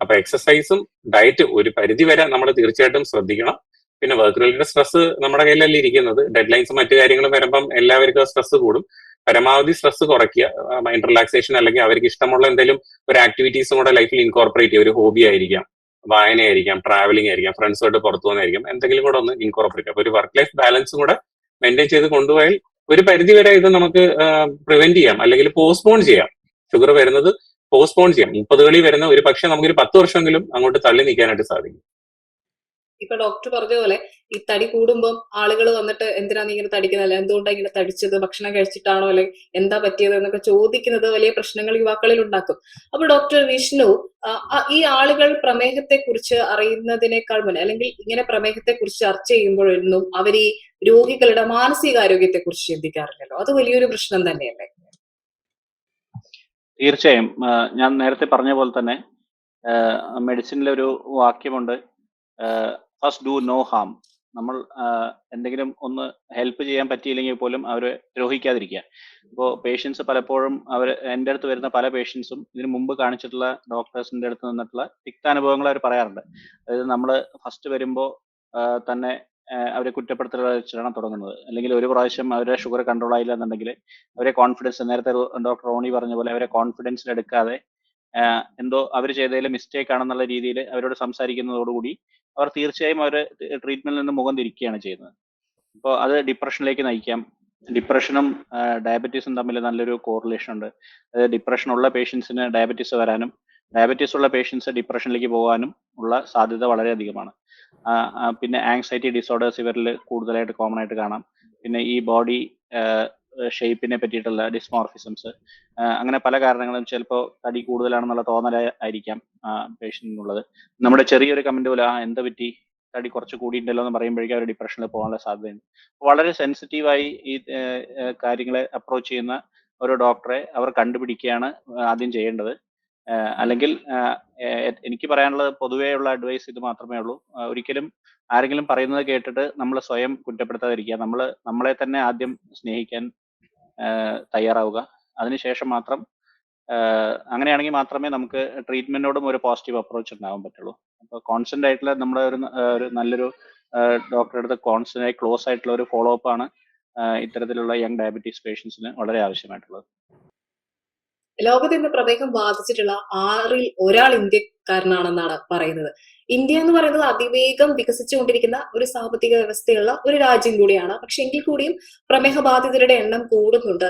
അപ്പൊ എക്സസൈസും ഡയറ്റ് ഒരു പരിധി വരെ നമ്മൾ തീർച്ചയായിട്ടും ശ്രദ്ധിക്കണം. പിന്നെ വർക്ക് റിലേറ്റഡ് സ്ട്രെസ് നമ്മുടെ കയ്യിലല്ലേ ഇരിക്കുന്നത്, ഡെഡ് ലൈൻസും മറ്റു കാര്യങ്ങളും വരുമ്പം എല്ലാവർക്കും സ്ട്രെസ് കൂടും. പരമാവധി സ്ട്രെസ് കുറയ്ക്കുക, മൈൻഡ് റിലാക്സേഷൻ അല്ലെങ്കിൽ അവർക്ക് ഇഷ്ടമുള്ള എന്തെങ്കിലും ഒരു ആക്ടിവിറ്റീസും കൂടെ ലൈഫിൽ ഇൻകോർപ്പറേറ്റ് ചെയ്യുക. ഒരു ഹോബി ആയിരിക്കാം, വായനയായിരിക്കാം, ട്രാവലിംഗ് ആയിരിക്കാം, ഫ്രണ്ട്സുമായിട്ട് പുറത്തു പോകുന്നതായിരിക്കും, എന്തെങ്കിലും കൂടെ ഒന്ന് ഇൻകോർപ്പറേറ്റ്. അപ്പൊ ഒരു വർക്ക് ലൈഫ് ബാലൻസും കൂടെ മെയിൻറ്റെയിൻ ചെയ്ത് കൊണ്ടുപോയാൽ ഒരു പരിധി വരെ ഇത് നമുക്ക് പ്രിവെന്റ് ചെയ്യാം, അല്ലെങ്കിൽ പോസ്റ്റ്പോൺ ചെയ്യാം. ഷുഗർ വരുന്നത് പോസ്റ്റ്പോൺ ചെയ്യാം. 30കളിൽ വരുന്ന ഒരു പക്ഷെ നമുക്കൊരു 10 വർഷമെങ്കിലും അങ്ങോട്ട് തള്ളി നീക്കാനായിട്ട് സാധിക്കും. ഇപ്പൊ ഡോക്ടർ പറഞ്ഞ പോലെ ഈ തടി കൂടുമ്പോൾ ആളുകൾ വന്നിട്ട് എന്തിനാ നീ ഇങ്ങനെ തടിക്കുന്നതല്ല, എന്തുകൊണ്ടാണ് ഇങ്ങനെ തടിച്ചത്, ഭക്ഷണം കഴിച്ചിട്ടാണോ, അല്ലെങ്കിൽ എന്താ പറ്റിയത് എന്നൊക്കെ ചോദിക്കുന്നത് വലിയ പ്രശ്നങ്ങൾ യുവാക്കളിൽ ഉണ്ടാക്കും. അപ്പൊ ഡോക്ടർ വിഷ്ണു, ഈ ആളുകൾ പ്രമേഹത്തെ കുറിച്ച് അറിയുന്നതിനേക്കാൾ മുന്നേ, അല്ലെങ്കിൽ ഇങ്ങനെ പ്രമേഹത്തെ കുറിച്ച് ചർച്ച ചെയ്യുമ്പോഴൊന്നും അവർ ഈ രോഗികളുടെ മാനസികാരോഗ്യത്തെ കുറിച്ച് ചിന്തിക്കാറില്ലല്ലോ. അത് വലിയൊരു പ്രശ്നം തന്നെയല്ലേ? തീർച്ചയായും. ഞാൻ നേരത്തെ പറഞ്ഞ പോലെ തന്നെ മെഡിസിനിലൊരു വാക്യമുണ്ട്, ഫസ്റ്റ് ഡു നോ ഹാം. നമ്മൾ എന്തെങ്കിലും ഒന്ന് ഹെൽപ്പ് ചെയ്യാൻ പറ്റിയില്ലെങ്കിൽ പോലും അവരെ ദ്രോഹിക്കാതിരിക്കുക. ഇപ്പോൾ പേഷ്യൻസ് പലപ്പോഴും എൻ്റെ അടുത്ത് വരുന്ന പല പേഷ്യൻസും ഇതിനു മുമ്പ് കാണിച്ചിട്ടുള്ള ഡോക്ടേഴ്സിൻ്റെ അടുത്ത് നിന്നിട്ടുള്ള തിക്താനുഭവങ്ങൾ അവർ പറയാറുണ്ട്. അതായത് നമ്മൾ ഫസ്റ്റ് വരുമ്പോൾ തന്നെ അവരെ കുറ്റപ്പെടുത്തലുകൾ വെച്ചിട്ടാണ് തുടങ്ങുന്നത്. അല്ലെങ്കിൽ ഒരു പ്രാവശ്യം അവരുടെ ഷുഗർ കൺട്രോൾ ആയില്ല എന്നുണ്ടെങ്കിൽ അവരെ കോൺഫിഡൻസ്, നേരത്തെ ഡോക്ടർ റോണി പറഞ്ഞ പോലെ അവരെ കോൺഫിഡൻസിൽ എടുക്കാതെ എന്തോ അവർ ചെയ്തതിൽ മിസ്റ്റേക്ക് ആണെന്നുള്ള രീതിയിൽ അവരോട് സംസാരിക്കുന്നതോടുകൂടി അവർ തീർച്ചയായും അവർ ട്രീറ്റ്മെന്റിൽ നിന്ന് മുഖം തിരിക്കുകയാണ് ചെയ്യുന്നത്. അപ്പോൾ അത് ഡിപ്രഷനിലേക്ക് നയിക്കാം. ഡിപ്രഷനും ഡയബറ്റീസും തമ്മിൽ നല്ലൊരു കോറിലേഷൻ ഉണ്ട്. അതായത് ഡിപ്രഷൻ ഉള്ള പേഷ്യൻസിന് ഡയബറ്റീസ് വരാനും ഡയബറ്റീസ് ഉള്ള പേഷ്യൻസ് ഡിപ്രഷനിലേക്ക് പോകാനും ഉള്ള സാധ്യത വളരെയധികമാണ്. പിന്നെ ആങ്സൈറ്റി ഡിസോർഡേഴ്സ് ഇവരിൽ കൂടുതലായിട്ട് കോമൺ ആയിട്ട് കാണാം. പിന്നെ ഈ ബോഡി ഷേപ്പിനെ പറ്റിയിട്ടുള്ള ഡിസ്മോർഫിസംസ്, അങ്ങനെ പല കാരണങ്ങളും, ചിലപ്പോൾ തടി കൂടുതലാണെന്നുള്ള തോന്നലായിരിക്കാം പേഷ്യന്റിനുള്ളത്. നമ്മുടെ ചെറിയൊരു കമന്റ് പോലെ എന്താ പറ്റി തടി കുറച്ച് കൂടിയിട്ടുണ്ടല്ലോ എന്ന് പറയുമ്പോഴേക്കും അവർ ഡിപ്രഷനിൽ പോകാനുള്ള സാധ്യതയുണ്ട്. വളരെ സെൻസിറ്റീവായി ഈ കാര്യങ്ങളെ അപ്രോച്ച് ചെയ്യുന്ന ഒരു ഡോക്ടറെ അവർ കണ്ടുപിടിക്കുകയാണ് ആദ്യം ചെയ്യേണ്ടത്. അല്ലെങ്കിൽ എനിക്ക് പറയാനുള്ളത് പൊതുവെയുള്ള അഡ്വൈസ് ഇത് മാത്രമേ ഉള്ളൂ. ഒരിക്കലും ആരെങ്കിലും പറയുന്നത് കേട്ടിട്ട് നമ്മൾ സ്വയം കുറ്റപ്പെടുത്താതിരിക്കുക. നമ്മളെ തന്നെ ആദ്യം സ്നേഹിക്കാൻ തയ്യാറാവുക. അതിനുശേഷം മാത്രം അങ്ങനെയാണെങ്കിൽ മാത്രമേ നമുക്ക് ട്രീറ്റ്മെന്റിനോടും ഒരു പോസിറ്റീവ് അപ്രോച്ച് ഉണ്ടാവാൻ പറ്റുള്ളൂ. അപ്പോൾ കോൺസ്റ്റന്റ് ആയിട്ടുള്ള നമ്മുടെ ഒരു നല്ലൊരു ഡോക്ടറെ അടുത്ത് കോൺസ്റ്റന്റ് ആയി ക്ലോസ് ആയിട്ടുള്ള ഒരു ഫോളോ അപ്പ് ആണ് ഇത്തരത്തിലുള്ള യങ് ഡയബറ്റീസ് പേഷ്യൻസിന് വളരെ ആവശ്യമായിട്ടുള്ളത്. ലോകത്ത് ഇന്ന് പ്രമേഹം ബാധിച്ചിട്ടുള്ള 6-ൽ ഒരാൾ ഇന്ത്യക്കാരനാണെന്നാണ് പറയുന്നത്. ഇന്ത്യ എന്ന് പറയുന്നത് അതിവേഗം വികസിച്ചുകൊണ്ടിരിക്കുന്ന ഒരു സാമ്പത്തിക വ്യവസ്ഥയുള്ള ഒരു രാജ്യം കൂടിയാണ്. പക്ഷെ എങ്കിൽ കൂടിയും പ്രമേഹ ബാധിതരുടെ എണ്ണം കൂടുന്നുണ്ട്.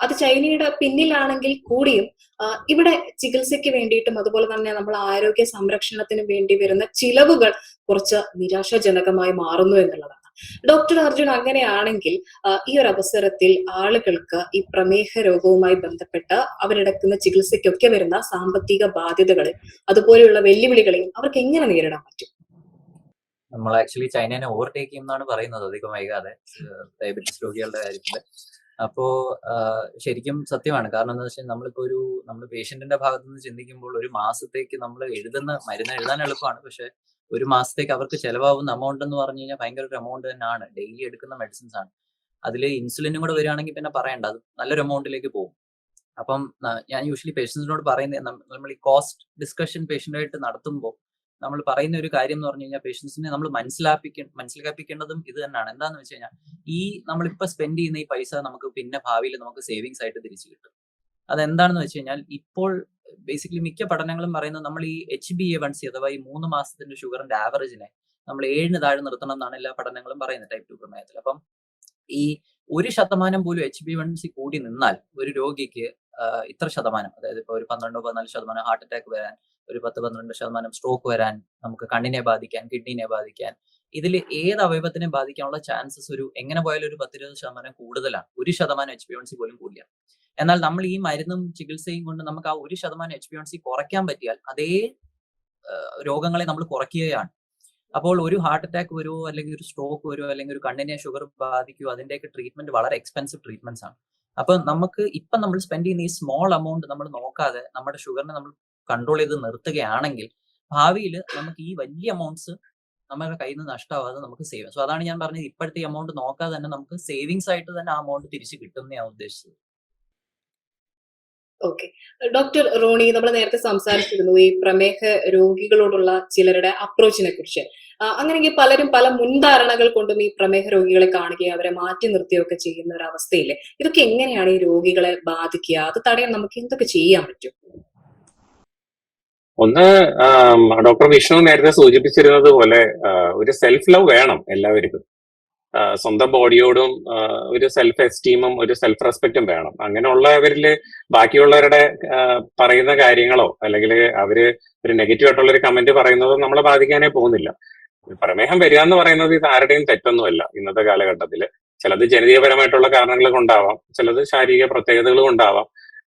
അത് ചൈനയുടെ പിന്നിലാണെങ്കിൽ കൂടിയും ഇവിടെ ചികിത്സയ്ക്ക് വേണ്ടിയിട്ടും അതുപോലെ തന്നെ നമ്മൾ ആരോഗ്യ സംരക്ഷണത്തിനും വേണ്ടി വരുന്ന ചിലവുകൾ കുറച്ച് നിരാശാജനകമായി മാറുന്നു എന്നുള്ളതാണ്. ഡോക്ടർ അർജുൻ, അങ്ങനെയാണെങ്കിൽ ഈ ഒരു അവസരത്തിൽ ആളുകൾക്ക് ഈ പ്രമേഹ രോഗവുമായി ബന്ധപ്പെട്ട് അവരെടുക്കുന്ന ചികിത്സയ്ക്കൊക്കെ വരുന്ന സാമ്പത്തിക ബാധ്യതകളെ അതുപോലെയുള്ള വെല്ലുവിളികളെയും അവർക്ക് എങ്ങനെ നേരിടാൻ പറ്റും? നമ്മൾ ആക്ച്വലി ചൈനനെ ഓവർടേക്ക് ചെയ്യുമെന്നാണ് പറയുന്നത് അധികം വൈകാതെ ഡയബറ്റീസ് രോഗികളുടെ കാര്യത്തില്. അപ്പോ ശരിക്കും സത്യമാണ്. കാരണം എന്താ വെച്ചാൽ നമ്മൾ പേഷ്യന്റിന്റെ ഭാഗത്ത് നിന്ന് ചിന്തിക്കുമ്പോൾ ഒരു മാസത്തേക്ക് നമ്മൾ മരുന്ന് എഴുതാൻ എളുപ്പമാണ്. പക്ഷെ ഒരു മാസത്തേക്ക് അവർക്ക് ചെലവാകുന്ന എമൗണ്ട് എന്ന് പറഞ്ഞു കഴിഞ്ഞാൽ ഭയങ്കര ഒരു എമൗണ്ട് തന്നെയാണ്. ഡെയിലി എടുക്കുന്ന മെഡിസിൻസ് ആണ്. അതിൽ ഇൻസുലിനും കൂടെ വരികയാണെങ്കിൽ പിന്നെ പറയണ്ട, അത് നല്ലൊരു എമൗണ്ടിലേക്ക് പോകും. അപ്പം ഞാൻ യൂഷ്വലി പേഷ്യൻസിനോട് പറയുന്നത്, നമ്മൾ ഈ കോസ്റ്റ് ഡിസ്കഷൻ പേഷ്യന്റായിട്ട് നടത്തുമ്പോൾ നമ്മൾ പറയുന്ന ഒരു കാര്യം എന്ന് പറഞ്ഞു കഴിഞ്ഞാൽ പേഷ്യൻസിനെ നമ്മൾ മനസ്സിലാക്കിക്കേണ്ടതും ഇത് തന്നെയാണ്. എന്താന്ന് വെച്ച് കഴിഞ്ഞാൽ ഈ നമ്മളിപ്പോ സ്പെൻഡ് ചെയ്യുന്ന ഈ പൈസ നമുക്ക് പിന്നെ ഭാവിയിൽ നമുക്ക് സേവിങ്സ് ആയിട്ട് തിരിച്ചു കിട്ടും. അതെന്താണെന്ന് വെച്ച് കഴിഞ്ഞാൽ ഇപ്പോൾ ബേസിക്കലി മിക്ക പഠനങ്ങളും പറയുന്നത് നമ്മൾ ഈ HbA1c അഥവാ ഈ 3 മാസത്തിന്റെ ഷുഗറിന്റെ ആവറേജിനെ നമ്മൾ 7 താഴെ നിർത്തണം എന്നാണ് എല്ലാ പഠനങ്ങളും പറയുന്നത് ടൈപ്പ് 2 പ്രമേഹത്തിൽ. അപ്പം ഈ 1% പോലും HbA1c കൂടി നിന്നാൽ ഒരു രോഗിക്ക് ഇത്ര ശതമാനം, അതായത് ഇപ്പൊ ഒരു 12-14% ഹാർട്ട് അറ്റാക്ക് വരാൻ, ഒരു 10-12% സ്ട്രോക്ക് വരാൻ, നമുക്ക് കണ്ണിനെ ബാധിക്കാൻ, കിഡ്നിനെ ബാധിക്കാൻ, ഇതിൽ ഏത് അവയവത്തിനെ ബാധിക്കാനുള്ള ചാൻസസ് എങ്ങനെ പോയാലും ഒരു 10-20% കൂടുതലാണ്. 1% HbA1c പോലും കൂടില്ല. എന്നാൽ നമ്മൾ ഈ മരുന്നും ചികിത്സയും കൊണ്ട് നമുക്ക് ആ 1% HbA1c കുറയ്ക്കാൻ പറ്റിയാൽ അതേ രോഗങ്ങളെ നമ്മൾ കുറയ്ക്കുകയാണ്. അപ്പോൾ ഒരു ഹാർട്ട് അറ്റാക്ക് വരുമോ, അല്ലെങ്കിൽ ഒരു സ്ട്രോക്ക് വരുമോ, അല്ലെങ്കിൽ ഒരു കണ്ണിനെ ഷുഗർ ബാധിക്കുമോ, അതിന്റെയൊക്കെ ട്രീറ്റ്മെന്റ് വളരെ എക്സ്പെൻസീവ് ട്രീറ്റ്മെന്റ്സ് ആണ്. അപ്പൊ നമുക്ക് ഇപ്പം നമ്മൾ സ്പെൻഡ് ചെയ്യുന്ന ഈ സ്മോൾ എമൗണ്ട് നമ്മൾ നോക്കാതെ നമ്മുടെ ഷുഗറിനെ നമ്മൾ കൺട്രോൾ ചെയ്ത് നിർത്തുകയാണെങ്കിൽ ഭാവിയിൽ നമുക്ക് ഈ വലിയ എമൗണ്ട്സ് നമ്മുടെ കയ്യിൽ നിന്ന് നഷ്ടമാവാതെ നമുക്ക് സേവ് ചെയ്യാം. സോ അതാണ് ഞാൻ പറഞ്ഞത്, ഇപ്പോഴത്തെ എമൗണ്ട് നോക്കാതെ തന്നെ നമുക്ക് സേവിങ്സ് ആയിട്ട് തന്നെ ആ എമൗണ്ട് തിരിച്ചു കിട്ടും ഞാൻ ഉദ്ദേശിച്ചത്. ഓക്കെ, ഡോക്ടർ റോണി, നമ്മൾ നേരത്തെ സംസാരിച്ചിരുന്നു ഈ പ്രമേഹ രോഗികളോടുള്ള ചിലരുടെ അപ്രോച്ചിനെ കുറിച്ച്. അങ്ങനെയെങ്കിൽ പലരും പല മുൻധാരണകൾ കൊണ്ടും ഈ പ്രമേഹ രോഗികളെ കാണുകയും അവരെ മാറ്റി നിർത്തുകയൊക്കെ ചെയ്യുന്ന ഒരു അവസ്ഥയില്ലേ? ഇതൊക്കെ എങ്ങനെയാണ് ഈ രോഗികളെ ബാധിക്കുക? അത് തടയാൻ നമുക്ക് എന്തൊക്കെ ചെയ്യാൻ പറ്റും? ഒന്ന്, ഡോക്ടർ വിഷ്ണു നേരത്തെ സൂചിപ്പിച്ചിരുന്നത് പോലെ ഒരു സെൽഫ് ലവ് വേണം എല്ലാവർക്കും. സ്വന്തം ബോഡിയോടും ഒരു സെൽഫ് എസ്റ്റീമും ഒരു സെൽഫ് റെസ്പെക്റ്റും വേണം. അങ്ങനെയുള്ളവരില് ബാക്കിയുള്ളവരുടെ പറയുന്ന കാര്യങ്ങളോ അല്ലെങ്കിൽ അവര് ഒരു നെഗറ്റീവ് ആയിട്ടുള്ള ഒരു കമന്റ് പറയുന്നതോ നമ്മളെ ബാധിക്കാനേ പോകുന്നില്ല. പ്രമേഹം വരിക എന്ന് പറയുന്നത് ഇത് ആരുടെയും തെറ്റൊന്നുമല്ല ഇന്നത്തെ കാലഘട്ടത്തിൽ. ചിലത് ജനതീയപരമായിട്ടുള്ള കാരണങ്ങൾ കൊണ്ടാവാം, ചിലത് ശാരീരിക പ്രത്യേകതകൾ കൊണ്ടാവാം.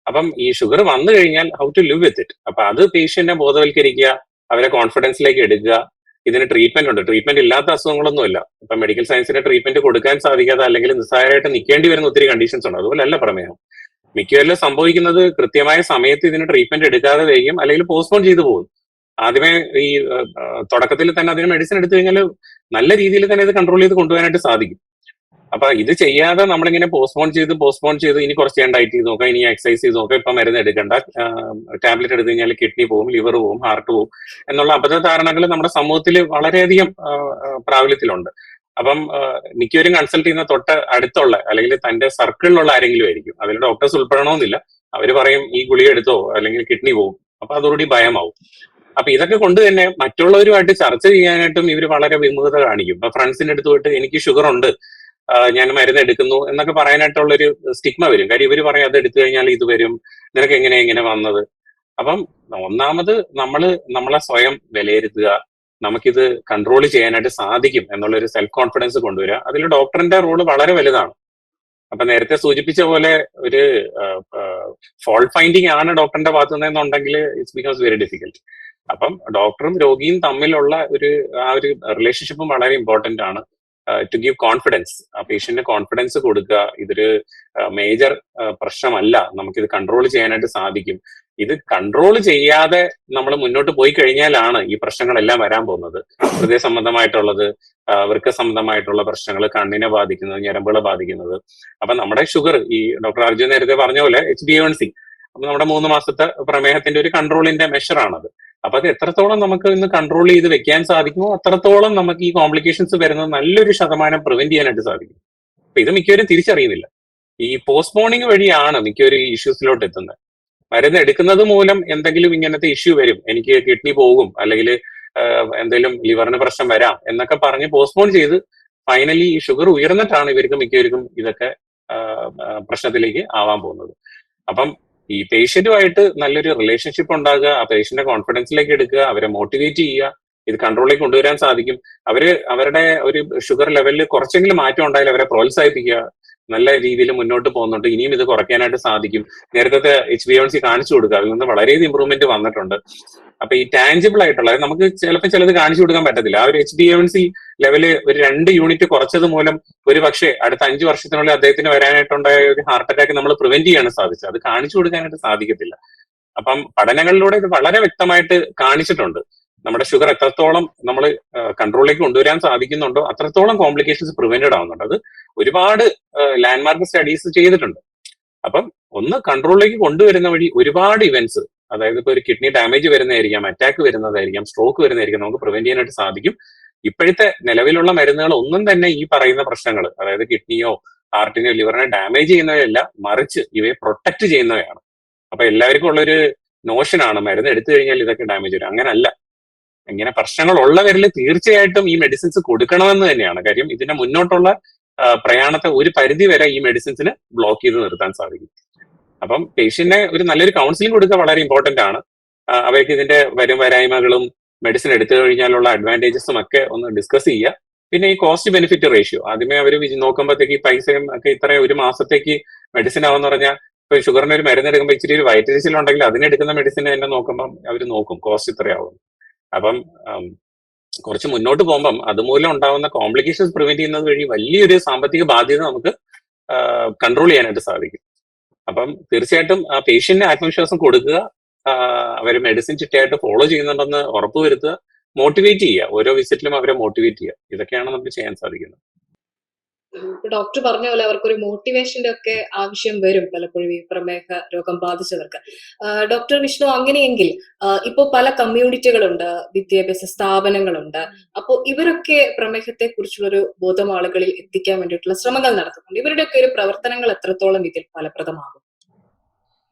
അപ്പം ഈ ഷുഗർ വന്നു കഴിഞ്ഞാൽ how to live with it. അപ്പൊ അത് പേഷ്യന്റിനെ ബോധവൽക്കരിക്കുക, അവരെ കോൺഫിഡൻസിലേക്ക് എടുക്കുക. ഇതിന് ട്രീറ്റ്മെന്റ് ഉണ്ട്, ട്രീറ്റ്മെന്റ് ഇല്ലാത്ത അസുഖങ്ങളൊന്നുമില്ല. ഇപ്പൊ മെഡിക്കൽ സയൻസിന് ട്രീറ്റ്മെന്റ് കൊടുക്കാൻ സാധിക്കാതെ അല്ലെങ്കിൽ നിസ്സാരമായിട്ട് നിൽക്കേണ്ടി വരുന്ന ഒത്തിരി കണ്ടീഷൻസ് ഉണ്ട്. അതുപോലെ അല്ല പ്രമേഹം. മിക്കവരിലും സംഭവിക്കുന്നത് കൃത്യമായ സമയത്ത് ഇതിന് ട്രീറ്റ്മെന്റ് എടുക്കാതെ വരികയും അല്ലെങ്കിൽ പോസ്റ്റ്പോൺ ചെയ്തു പോകും. ആദ്യമേ ഈ തുടക്കത്തിൽ തന്നെ അതിന് മെഡിസിൻ എടുത്തു കഴിഞ്ഞാൽ നല്ല രീതിയിൽ തന്നെ ഇത് കൺട്രോൾ ചെയ്ത് കൊണ്ടുപോകാനായിട്ട് സാധിക്കും. അപ്പൊ ഇത് ചെയ്യാതെ നമ്മളിങ്ങനെ പോസ്റ്റ്പോൺ ചെയ്ത് ഇനി കുറച്ച് ഞാൻ ഡയറ്റ് ചെയ്ത് നോക്കാം, ഇനി എക്സസൈസ് ചെയ്ത് നോക്കാം, ഇപ്പൊ മരുന്ന് എടുക്കണ്ട, ടാബ്ലറ്റ് എടുത്തു കഴിഞ്ഞാൽ കിഡ്നി പോകും, ലിവർ പോകും, ഹാർട്ട് പോകും എന്നുള്ള അബദ്ധധാരണകൾ നമ്മുടെ സമൂഹത്തിൽ വളരെയധികം പ്രാബല്യത്തിലുണ്ട്. അപ്പം മിക്കവരും കൺസൾട്ട് ചെയ്യുന്ന തൊട്ട് അടുത്തുള്ള അല്ലെങ്കിൽ തന്റെ സർക്കിളിലുള്ള ആരെങ്കിലും ആയിരിക്കും. അതിൽ ഡോക്ടേഴ്സ് ഉൾപ്പെടണമെന്നില്ല. അവര് പറയും ഈ ഗുളിക എടുത്തോ അല്ലെങ്കിൽ കിഡ്നി പോകും. അപ്പൊ അതോടുകൂടി ഭയമാവും. അപ്പൊ ഇതൊക്കെ കൊണ്ട് തന്നെ മറ്റുള്ളവരുമായിട്ട് ചർച്ച ചെയ്യാനായിട്ടും ഇവർ വളരെ വിമുഖത കാണിക്കും. ഇപ്പൊ ഫ്രണ്ട്സിന്റെ അടുത്ത് പോയിട്ട് എനിക്ക് ഷുഗർ ഉണ്ട്, ഞാൻ മരുന്ന് എടുക്കുന്നു എന്നൊക്കെ പറയാനായിട്ടുള്ളൊരു സ്റ്റിഗ്മ വരും. കാര്യം ഇവര് പറയും അത് എടുത്തു കഴിഞ്ഞാൽ ഇത് വരും, നിനക്ക് എങ്ങനെ വന്നത്. അപ്പം ഒന്നാമത് നമ്മളെ സ്വയം വിലയിരുത്തുക, നമുക്കിത് കൺട്രോൾ ചെയ്യാനായിട്ട് സാധിക്കും എന്നുള്ളൊരു സെൽഫ് കോൺഫിഡൻസ് കൊണ്ടുവരിക. അതിൽ ഡോക്ടറിന്റെ റോള് വളരെ വലുതാണ്. അപ്പൊ നേരത്തെ സൂചിപ്പിച്ച പോലെ ഒരു ഫോൾട്ട് ഫൈൻഡിങ് ആണ് ഡോക്ടറിന്റെ ഭാഗത്തു നിന്നുണ്ടെങ്കിൽ ഇറ്റ്സ് ബിക്കംസ് വെരി ഡിഫിക്കൽട്ട്. അപ്പം ഡോക്ടറും രോഗിയും തമ്മിലുള്ള ആ ഒരു റിലേഷൻഷിപ്പും വളരെ ഇമ്പോർട്ടന്റ് ആണ്. ടു ഗീവ് കോൺഫിഡൻസ്, ആ പേഷ്യന്റിന് കോൺഫിഡൻസ് കൊടുക്കുക. ഇതൊരു മേജർ പ്രശ്നമല്ല, നമുക്കിത് കൺട്രോൾ ചെയ്യാനായിട്ട് സാധിക്കും. ഇത് കൺട്രോൾ ചെയ്യാതെ നമ്മൾ മുന്നോട്ട് പോയി കഴിഞ്ഞാലാണ് ഈ പ്രശ്നങ്ങളെല്ലാം വരാൻ പോകുന്നത്. ഹൃദയ സംബന്ധമായിട്ടുള്ളത്, വൃക്ക സംബന്ധമായിട്ടുള്ള പ്രശ്നങ്ങൾ, കണ്ണിനെ ബാധിക്കുന്നത്, ഞരമ്പുകളെ ബാധിക്കുന്നത്. അപ്പൊ നമ്മുടെ ഷുഗർ, ഈ ഡോക്ടർ അർജുൻ നേരത്തെ പറഞ്ഞ പോലെ HbA1c, അപ്പൊ നമ്മുടെ 3 മാസത്തെ പ്രമേഹത്തിന്റെ ഒരു കൺട്രോളിന്റെ മെഷറാണത്. അപ്പൊ അത് എത്രത്തോളം നമുക്ക് ഇന്ന് കൺട്രോൾ ചെയ്ത് വെക്കാൻ സാധിക്കുമോ അത്രത്തോളം നമുക്ക് ഈ കോംപ്ലിക്കേഷൻസ് വരുന്നത് നല്ലൊരു ശതമാനം പ്രിവെന്റ് ചെയ്യാനായിട്ട് സാധിക്കും. അപ്പൊ ഇത് മിക്കവരും തിരിച്ചറിയുന്നില്ല. ഈ പോസ്റ്റ്പോണിങ് വഴിയാണ് മിക്കവരും ഈ ഇഷ്യൂസിലോട്ട് എത്തുന്നത്. മരുന്ന് എടുക്കുന്നത് മൂലം എന്തെങ്കിലും ഇങ്ങനത്തെ ഇഷ്യൂ വരും, എനിക്ക് കിഡ്നി പോകും, അല്ലെങ്കിൽ എന്തെങ്കിലും ലിവറിന് പ്രശ്നം വരാം എന്നൊക്കെ പറഞ്ഞ് പോസ്റ്റ്പോൺ ചെയ്ത് ഫൈനലി ഈ ഷുഗർ ഉയർന്നിട്ടാണ് ഇവർക്ക് മിക്കവർക്കും ഇതൊക്കെ പ്രശ്നത്തിലേക്ക് ആവാൻ പോകുന്നത്. അപ്പം ഈ പേഷ്യന്റുമായിട്ട് നല്ലൊരു റിലേഷൻഷിപ്പ് ഉണ്ടാകുക, ആ പേഷ്യന്റെ കോൺഫിഡൻസിലേക്ക് എടുക്കുക, അവരെ മോട്ടിവേറ്റ് ചെയ്യുക, ഇത് കൺട്രോളിലേക്ക് കൊണ്ടുവരാൻ സാധിക്കും. അവരുടെ ഒരു ഷുഗർ ലെവലിൽ കുറച്ചെങ്കിലും മാറ്റം ഉണ്ടായാൽ അവരെ പ്രോത്സാഹിപ്പിക്കുക, നല്ല രീതിയിൽ മുന്നോട്ട് പോകുന്നുണ്ട്, ഇനിയും ഇത് കുറയ്ക്കാനായിട്ട് സാധിക്കും. നേരത്തെ HbA1c കാണിച്ചു കൊടുക്കുക, അതിൽ നിന്ന് വളരെയധികം ഇമ്പ്രൂവ്മെന്റ് വന്നിട്ടുണ്ട്. അപ്പൊ ഈ ടാഞ്ചിബിൾ ആയിട്ടുള്ള, നമുക്ക് ചിലപ്പോൾ ചിലത് കാണിച്ചു കൊടുക്കാൻ പറ്റത്തില്ല. ആ ഒരു HbA1c ലെവല് ഒരു 2 യൂണിറ്റ് കുറച്ചത് മൂലം ഒരു പക്ഷേ അടുത്ത 5 വർഷത്തിനുള്ളിൽ അദ്ദേഹത്തിന് വരാനായിട്ടുണ്ടായ ഒരു ഹാർട്ട് അറ്റാക്ക് നമ്മൾ പ്രിവെന്റ് ചെയ്യാൻ സാധിച്ചത്. അത് കാണിച്ചു കൊടുക്കാനായിട്ട് സാധിക്കത്തില്ല. അപ്പം പഠനങ്ങളിലൂടെ ഇത് വളരെ വ്യക്തമായിട്ട് കാണിച്ചിട്ടുണ്ട്. നമ്മുടെ ഷുഗർ എത്രത്തോളം നമ്മൾ കൺട്രോളിലേക്ക് കൊണ്ടുവരാൻ സാധിക്കുന്നുണ്ടോ അത്രത്തോളം കോംപ്ലിക്കേഷൻസ് പ്രിവെന്റഡ് ആവുന്നുണ്ട്. അത് ഒരുപാട് ലാൻഡ്മാർക്ക് സ്റ്റഡീസ് ചെയ്തിട്ടുണ്ട്. അപ്പം ഒന്ന് കൺട്രോളിലേക്ക് കൊണ്ടുവരുന്ന വഴി ഒരുപാട് ഇവന്റ്സ്, അതായത് ഇപ്പൊ ഒരു കിഡ്നി ഡാമേജ് വരുന്നതായിരിക്കാം, അറ്റാക്ക് വരുന്നതായിരിക്കാം, സ്ട്രോക്ക് വരുന്നതായിരിക്കും, നമുക്ക് പ്രിവെന്റ് ചെയ്യാനായിട്ട് സാധിക്കും. ഇപ്പോഴത്തെ നിലവിലുള്ള മരുന്നുകൾ ഒന്നും തന്നെ ഈ പറയുന്ന പ്രശ്നങ്ങൾ, അതായത് കിഡ്നിയോ ഹാർട്ടിനെയോ ലിവറിനെ ഡാമേജ് ചെയ്യുന്നവയല്ല, മറിച്ച് ഇവയെ പ്രൊട്ടക്ട് ചെയ്യുന്നവയാണ്. അപ്പൊ എല്ലാവർക്കും ഉള്ളൊരു നോഷനാണ് മരുന്ന് എടുത്തു കഴിഞ്ഞാൽ ഇതൊക്കെ ഡാമേജ് വരും. അങ്ങനല്ല. ഇങ്ങനെ പ്രശ്നങ്ങൾ ഉള്ളവരിൽ തീർച്ചയായിട്ടും ഈ മെഡിസിൻസ് കൊടുക്കണമെന്ന് തന്നെയാണ്. കാര്യം ഇതിന്റെ മുന്നോട്ടുള്ള പ്രയാണത്തെ ഒരു പരിധി വരെ ഈ മെഡിസിൻസിന് ബ്ലോക്ക് ചെയ്ത് നിർത്താൻ സാധിക്കും. അപ്പം പേഷ്യന്റിനെ ഒരു നല്ലൊരു കൗൺസിലിംഗ് കൊടുക്കുക വളരെ ഇമ്പോർട്ടന്റ് ആണ്. അവർക്ക് ഇതിന്റെ വരായ്മകളും മെഡിസിൻ എടുത്തു കഴിഞ്ഞാലുള്ള അഡ്വാൻറ്റേജസും ഒക്കെ ഒന്ന് ഡിസ്കസ് ചെയ്യുക. പിന്നെ ഈ കോസ്റ്റ് ബെനിഫിറ്റ് റേഷ്യോ ആദ്യമേ അവർ നോക്കുമ്പോഴത്തേക്ക് ഈ പൈസയും ഒക്കെ ഇത്ര ഒരു മാസത്തേക്ക് മെഡിസിൻ ആവെന്ന് പറഞ്ഞാൽ, ഇപ്പൊ ഷുഗറിന് ഒരു മരുന്ന് എടുക്കുമ്പോൾ ഇച്ചിരി ഒരു വയറ്റിരിച്ചിലുണ്ടെങ്കിൽ അതിനെടുക്കുന്ന മെഡിസിൻ തന്നെ നോക്കുമ്പോൾ അവർ നോക്കും കോസ്റ്റ് ഇത്രയാവും. അപ്പം കുറച്ച് മുന്നോട്ട് പോകുമ്പം അതുമൂലം ഉണ്ടാവുന്ന കോംപ്ലിക്കേഷൻസ് പ്രിവെന്റ് ചെയ്യുന്നത് വഴി വലിയൊരു സാമ്പത്തിക ബാധ്യത നമുക്ക് കൺട്രോൾ ചെയ്യാനായിട്ട് സാധിക്കും. അപ്പം തീർച്ചയായിട്ടും ആ പേഷ്യന്റിന് ആത്മവിശ്വാസം കൊടുക്കുക, അവർ മെഡിസിൻ ചിട്ടയായിട്ട് ഫോളോ ചെയ്യുന്നുണ്ടെന്ന് ഉറപ്പുവരുത്തുക, മോട്ടിവേറ്റ് ചെയ്യുക, ഓരോ വിസിറ്റിലും അവരെ മോട്ടിവേറ്റ് ചെയ്യുക. ഇതൊക്കെയാണ് നമുക്ക് ചെയ്യാൻ സാധിക്കുന്നത്. ഡോക്ടർ പറഞ്ഞ പോലെ അവർക്കൊരു മോട്ടിവേഷന്റെ ഒക്കെ ആവശ്യം വരും പലപ്പോഴും ഈ പ്രമേഹ രോഗം ബാധിച്ചവർക്ക്. ഡോക്ടർ വിഷ്ണു, അങ്ങനെയെങ്കിൽ ഇപ്പോ പല കമ്മ്യൂണിറ്റികളുണ്ട്, വിദ്യാഭ്യാസ സ്ഥാപനങ്ങളുണ്ട്. അപ്പോൾ ഇവരൊക്കെ പ്രമേഹത്തെ കുറിച്ചുള്ളൊരു ബോധം ആളുകളിൽ എത്തിക്കാൻ വേണ്ടിയിട്ടുള്ള ശ്രമങ്ങൾ നടത്തുന്നുണ്ട്. ഇവരുടെയൊക്കെ ഒരു പ്രവർത്തനങ്ങൾ എത്രത്തോളം ഇതിൽ ഫലപ്രദമാകും?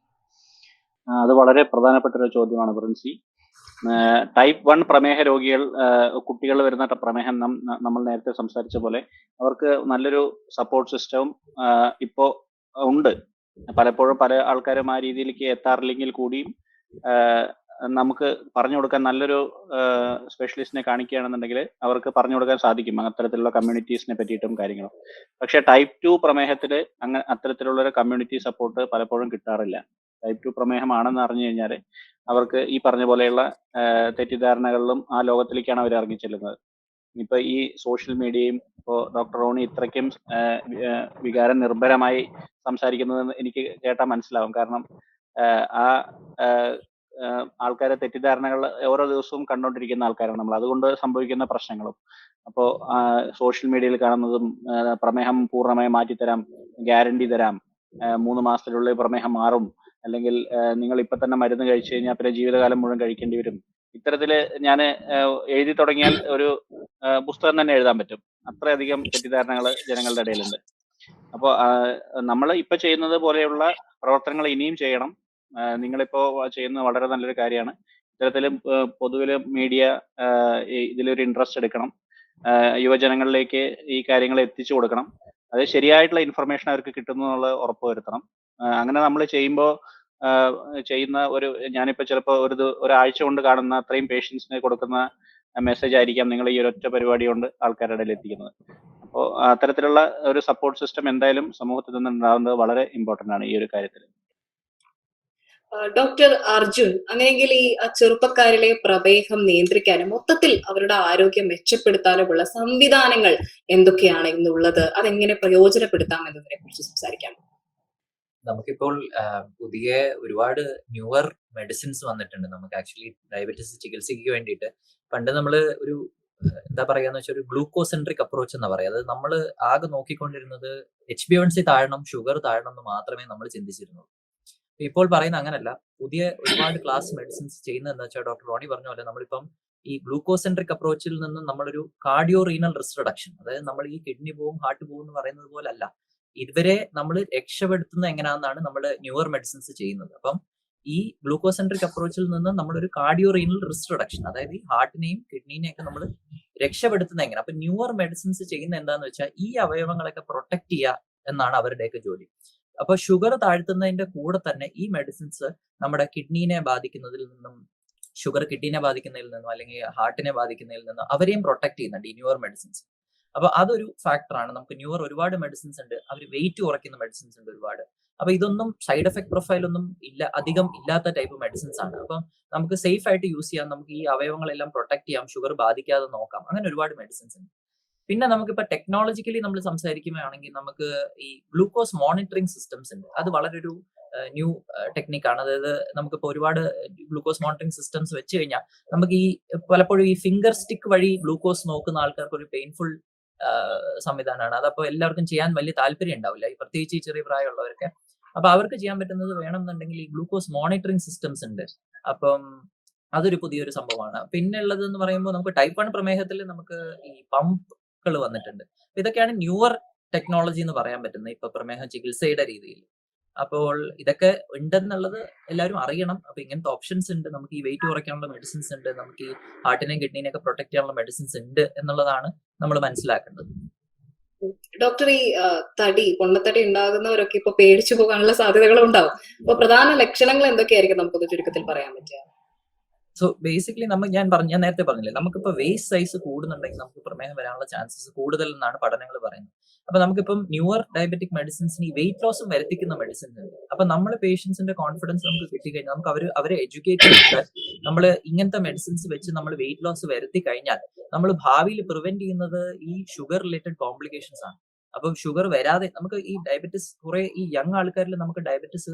അത് വളരെ പ്രധാനപ്പെട്ട ഒരു ചോദ്യമാണ് പ്രിൻസി. ടൈപ്പ് 1 പ്രമേഹ രോഗികൾ, കുട്ടികൾ വരുന്ന പ്രമേഹം നമ്മൾ നേരത്തെ സംസാരിച്ച പോലെ അവർക്ക് നല്ലൊരു സപ്പോർട്ട് സിസ്റ്റവും ഇപ്പോൾ ഉണ്ട്. പലപ്പോഴും പല ആൾക്കാരും ആ രീതിയിലേക്ക് എത്താറില്ലെങ്കിൽ കൂടിയും നമുക്ക് പറഞ്ഞു കൊടുക്കാൻ നല്ലൊരു സ്പെഷ്യലിസ്റ്റിനെ കാണിക്കുകയാണെന്നുണ്ടെങ്കിൽ അവർക്ക് പറഞ്ഞു കൊടുക്കാൻ സാധിക്കും അത്തരത്തിലുള്ള കമ്മ്യൂണിറ്റീസിനെ പറ്റിയിട്ടും കാര്യങ്ങളും. പക്ഷെ ടൈപ്പ് 2 പ്രമേഹത്തിൽ അത്തരത്തിലുള്ള ഒരു കമ്മ്യൂണിറ്റി സപ്പോർട്ട് പലപ്പോഴും കിട്ടാറില്ല. ടൈപ്പ് 2 പ്രമേഹമാണെന്ന് അറിഞ്ഞു കഴിഞ്ഞാൽ അവർക്ക് ഈ പറഞ്ഞ പോലെയുള്ള തെറ്റിദ്ധാരണകളിലും ആ ലോകത്തിലേക്കാണ് അവർ ഇറങ്ങിച്ചെല്ലുന്നത്. ഇപ്പൊ ഈ സോഷ്യൽ മീഡിയയും ഇപ്പോൾ ഡോക്ടർ റോണി ഇത്രയ്ക്കും വികാരം നിർഭരമായി സംസാരിക്കുന്നത് എനിക്ക് കേട്ടാൽ മനസ്സിലാവും. കാരണം ആ ആൾക്കാരെ തെറ്റിദ്ധാരണകൾ ഓരോ ദിവസവും കണ്ടുകൊണ്ടിരിക്കുന്ന ആൾക്കാരാണ് നമ്മൾ. അതുകൊണ്ട് സംഭവിക്കുന്ന പ്രശ്നങ്ങളും അപ്പോൾ സോഷ്യൽ മീഡിയയിൽ കാണുന്നതും പ്രമേഹം പൂർണ്ണമായി മാറ്റിത്തരാം, ഗ്യാരണ്ടി തരാം, 3 മാസത്തിനുള്ളിൽ പ്രമേഹം മാറും, അല്ലെങ്കിൽ നിങ്ങൾ ഇപ്പൊ തന്നെ മരുന്ന് കഴിച്ചു കഴിഞ്ഞാൽ പിന്നെ ജീവിതകാലം മുഴുവൻ കഴിക്കേണ്ടി വരും. ഇത്തരത്തില് ഞാൻ എഴുതി തുടങ്ങിയാൽ ഒരു പുസ്തകം തന്നെ എഴുതാൻ പറ്റും. അത്രയധികം തെറ്റിദ്ധാരണകൾ ജനങ്ങളുടെ ഇടയിലുണ്ട്. അപ്പോൾ നമ്മൾ ഇപ്പൊ ചെയ്യുന്നത് പോലെയുള്ള പ്രവർത്തനങ്ങൾ ഇനിയും ചെയ്യണം. നിങ്ങളിപ്പോ ചെയ്യുന്നത് വളരെ നല്ലൊരു കാര്യമാണ്. ഇത്തരത്തിൽ പൊതുവിൽ മീഡിയ ഇതിലൊരു ഇൻട്രസ്റ്റ് എടുക്കണം. യുവജനങ്ങളിലേക്ക് ഈ കാര്യങ്ങൾ എത്തിച്ചു കൊടുക്കണം. അത് ശരിയായിട്ടുള്ള ഇൻഫർമേഷൻ അവർക്ക് കിട്ടുന്നു എന്നുള്ളത് ഉറപ്പുവരുത്തണം. അങ്ങനെ നമ്മൾ ചെയ്യുമ്പോൾ ചെയ്യുന്ന ഞാനിപ്പോൾ ചിലപ്പോൾ ഒരാഴ്ച കൊണ്ട് കാണുന്ന അത്രയും പേഷ്യൻസിന് കൊടുക്കുന്ന മെസ്സേജ് ആയിരിക്കാം നിങ്ങൾ ഈ ഒരൊറ്റ പരിപാടി കൊണ്ട് ആൾക്കാരുടെ ഇടയിൽ എത്തിക്കുന്നത്. അപ്പോൾ അത്തരത്തിലുള്ള ഒരു സപ്പോർട്ട് സിസ്റ്റം എന്തായാലും സമൂഹത്തിൽ നിന്ന് ഉണ്ടാകുന്നത് വളരെ ഇമ്പോർട്ടന്റ് ആണ് ഈ ഒരു കാര്യത്തിൽ. ഡോക്ടർ അർജുൻ, അങ്ങനെയെങ്കിൽ ഈ ചെറുപ്പക്കാരിലെ പ്രമേഹം നിയന്ത്രിക്കാനും മൊത്തത്തിൽ അവരുടെ ആരോഗ്യം മെച്ചപ്പെടുത്താനുമുള്ള സംവിധാനങ്ങൾ എന്തൊക്കെയാണ് ഇന്നുള്ളത്, അതെങ്ങനെ പ്രയോജനപ്പെടുത്താം എന്നതിനെ കുറിച്ച് സംസാരിക്കാം. നമുക്കിപ്പോൾ പുതിയ ഒരുപാട് ന്യൂവർ മെഡിസിൻസ് വന്നിട്ടുണ്ട്. നമുക്ക് ആക്ച്വലി ഡയബറ്റീസ് ചികിത്സയ്ക്ക് വേണ്ടിയിട്ട് പണ്ട് നമ്മൾ ഒരു എന്താ പറയാന്ന് വെച്ചാൽ ഒരു ഗ്ലൂക്കോസെൻട്രിക് അപ്രോച്ച് എന്ന് പറയാം. അത് നമ്മൾ ആകെ നോക്കിക്കൊണ്ടിരുന്നത് HbA1c താഴണം, ഷുഗർ താഴണം എന്ന് മാത്രമേ നമ്മൾ ചിന്തിച്ചിരുന്നുള്ളൂ. ഇപ്പോൾ പറയുന്ന അങ്ങനല്ല. പുതിയ ഒരുപാട് ക്ലാസ് മെഡിസിൻസ് ചെയ്യുന്നത് എന്താ വെച്ചാൽ ഡോക്ടർ റോണി പറഞ്ഞ പോലെ നമ്മളിപ്പം ഈ ഗ്ലൂക്കോസെൻട്രിക് അപ്രോച്ചിൽ നിന്ന് നമ്മളൊരു കാർഡിയോ റീനൽ റിസ്ക് റിഡക്ഷൻ, അതായത് നമ്മൾ ഈ കിഡ്നി പോവും ഹാർട്ട് പോവും എന്ന് പറയുന്നത് പോലെ അല്ല, ഇതുവരെ നമ്മൾ രക്ഷപ്പെടുത്തുന്ന എങ്ങനെയാണെന്നാണ് നമ്മൾ ന്യൂവർ മെഡിസിൻസ് ചെയ്യുന്നത്. അപ്പം ഈ ഗ്ലൂക്കോസെൻട്രിക് അപ്രോച്ചിൽ നിന്ന് നമ്മളൊരു കാർഡിയോ റീനൽ റിസ്ക് റിഡക്ഷൻ, അതായത് ഈ ഹാർട്ടിനെയും കിഡ്നീനെയും ഒക്കെ നമ്മൾ രക്ഷപ്പെടുത്തുന്നത് എങ്ങനെ. അപ്പൊ ന്യൂവർ മെഡിസിൻസ് ചെയ്യുന്ന എന്താന്ന് വെച്ചാൽ ഈ അവയവങ്ങളൊക്കെ പ്രൊട്ടക്ട് ചെയ്യുക എന്നാണ് അവരുടെയൊക്കെ ജോലി. അപ്പൊ ഷുഗർ താഴ്ത്തുന്നതിന്റെ കൂടെ തന്നെ ഈ മെഡിസിൻസ് നമ്മുടെ കിഡ്നീനെ ബാധിക്കുന്നതിൽ നിന്നും, ഷുഗർ കിഡ്നീനെ ബാധിക്കുന്നതിൽ നിന്നും അല്ലെങ്കിൽ ഹാർട്ടിനെ ബാധിക്കുന്നതിൽ നിന്നും അവരെയും പ്രൊട്ടക്ട് ചെയ്യുന്നുണ്ട് ഈ ന്യൂവർ മെഡിസിൻസ്. അപ്പൊ അതൊരു ഫാക്ടറാണ്. നമുക്ക് ന്യൂവർ ഒരുപാട് മെഡിസിൻസ് ഉണ്ട്, അവർ വെയിറ്റ് കുറയ്ക്കുന്ന മെഡിസിൻസ് ഉണ്ട് ഒരുപാട്. അപ്പൊ ഇതൊന്നും സൈഡ് എഫക്ട് പ്രൊഫൈൽ ഒന്നും അധികം ഇല്ലാത്ത ടൈപ്പ് മെഡിസിൻസ് ആണ്. അപ്പം നമുക്ക് സേഫ് ആയിട്ട് യൂസ് ചെയ്യാം, നമുക്ക് ഈ അവയവങ്ങളെല്ലാം പ്രൊട്ടക്ട് ചെയ്യാം, ഷുഗർ ബാധിക്കാതെ നോക്കാം, അങ്ങനെ ഒരുപാട് മെഡിസിൻസ് ഉണ്ട്. പിന്നെ നമുക്കിപ്പോൾ ടെക്നോളജിക്കലി നമ്മൾ സംസാരിക്കുകയാണെങ്കിൽ നമുക്ക് ഈ ഗ്ലൂക്കോസ് മോണിറ്ററിംഗ് സിസ്റ്റംസ് ഉണ്ട്. അത് വളരെ ഒരു ന്യൂ ടെക്നിക്കാണ്. അതായത് നമുക്കിപ്പോൾ ഒരുപാട് ഗ്ലൂക്കോസ് മോണിറ്ററിംഗ് സിസ്റ്റംസ് വെച്ച് കഴിഞ്ഞാൽ നമുക്ക് ഈ പലപ്പോഴും ഈ ഫിംഗർ സ്റ്റിക്ക് വഴി ഗ്ലൂക്കോസ് നോക്കുന്ന ആൾക്കാർക്ക് ഒരു പെയിൻഫുൾ സംവിധാനമാണ്. അതപ്പോൾ എല്ലാവർക്കും ചെയ്യാൻ വലിയ താല്പര്യം ഉണ്ടാവില്ല, ഈ പ്രത്യേകിച്ച് ഈ ചെറിയ പ്രായമുള്ളവരൊക്കെ. അപ്പൊ അവർക്ക് ചെയ്യാൻ പറ്റുന്നത് വേണമെന്നുണ്ടെങ്കിൽ ഈ ഗ്ലൂക്കോസ് മോണിറ്ററിംഗ് സിസ്റ്റംസ് ഉണ്ട്. അപ്പം അതൊരു പുതിയൊരു സംഭവമാണ്. പിന്നെ ഉള്ളത് എന്ന് പറയുമ്പോൾ നമുക്ക് ടൈപ്പ് 1 പ്രമേഹത്തിൽ നമുക്ക് ഈ പമ്പുകൾ വന്നിട്ടുണ്ട്. ഇതൊക്കെയാണ് ന്യൂവർ ടെക്നോളജി എന്ന് പറയാൻ പറ്റുന്നത് ഇപ്പൊ പ്രമേഹ ചികിത്സയുടെ രീതിയിൽ. അപ്പോൾ ഇതൊക്കെ ഉണ്ടെന്നുള്ളത് എല്ലാവരും അറിയണം. അപ്പൊ ഇങ്ങനത്തെ ഓപ്ഷൻസ് ഉണ്ട്, നമുക്ക് ഈ വെയിറ്റ് കുറയ്ക്കാനുള്ള മെഡിസിൻസ് ഉണ്ട്, നമുക്ക് ഈ ഹാർട്ടിനെയും കിഡ്നീനെയും ഒക്കെ പ്രൊട്ടക്ട് ചെയ്യാനുള്ള മെഡിസിൻസ് ഉണ്ട് എന്നുള്ളതാണ് നമ്മൾ മനസ്സിലാക്കേണ്ടത്. ഡോക്ടർ, ഈ പൊണ്ണത്തടി ഉണ്ടാകുന്നവരൊക്കെ ഇപ്പൊ പേടിച്ചു പോകാനുള്ള സാധ്യതകളും ഉണ്ടാവും. അപ്പൊ പ്രധാന ലക്ഷണങ്ങൾ എന്തൊക്കെയായിരിക്കും നമുക്കൊന്ന് ചുരുക്കത്തിൽ പറയാൻ പറ്റുക? സോ ബേസിക്കലി ഞാൻ നേരത്തെ പറഞ്ഞില്ലേ, നമുക്കിപ്പോൾ വേസ്റ്റ് സൈസ് കൂടുന്നുണ്ടെങ്കിൽ നമുക്ക് പ്രമേഹം വരാനുള്ള ചാൻസസ് കൂടുതൽ എന്നാണ് പഠനങ്ങൾ പറയുന്നത്. അപ്പൊ നമുക്കിപ്പം ന്യൂവർ ഡയബറ്റിക് മെഡിസിൻസിന് ഈ വെയിറ്റ് ലോസും വരുത്തിക്കുന്ന മെഡിസിൻസ് ഉണ്ട്. അപ്പൊ നമ്മൾ പേഷ്യൻസിന്റെ കോൺഫിഡൻസ് നമുക്ക് കിട്ടിക്കഴിഞ്ഞാൽ നമുക്ക് അവരെ എഡ്യൂക്കേറ്റ് ചെയ്തിട്ട് നമ്മൾ ഇങ്ങനത്തെ മെഡിസിൻസ് വെച്ച് നമ്മൾ വെയിറ്റ് ലോസ് വരുത്തി കഴിഞ്ഞാൽ നമ്മൾ ഭാവിയിൽ പ്രിവെന്റ് ചെയ്യുന്നത് ഈ ഷുഗർ റിലേറ്റഡ് കോംപ്ലിക്കേഷൻസ് ആണ്. അപ്പം ഷുഗർ വരാതെ നമുക്ക് ഈ ഡയബറ്റിസ് കുറെ ഈ യങ് ആൾക്കാരിൽ നമുക്ക് ഡയബറ്റിസ്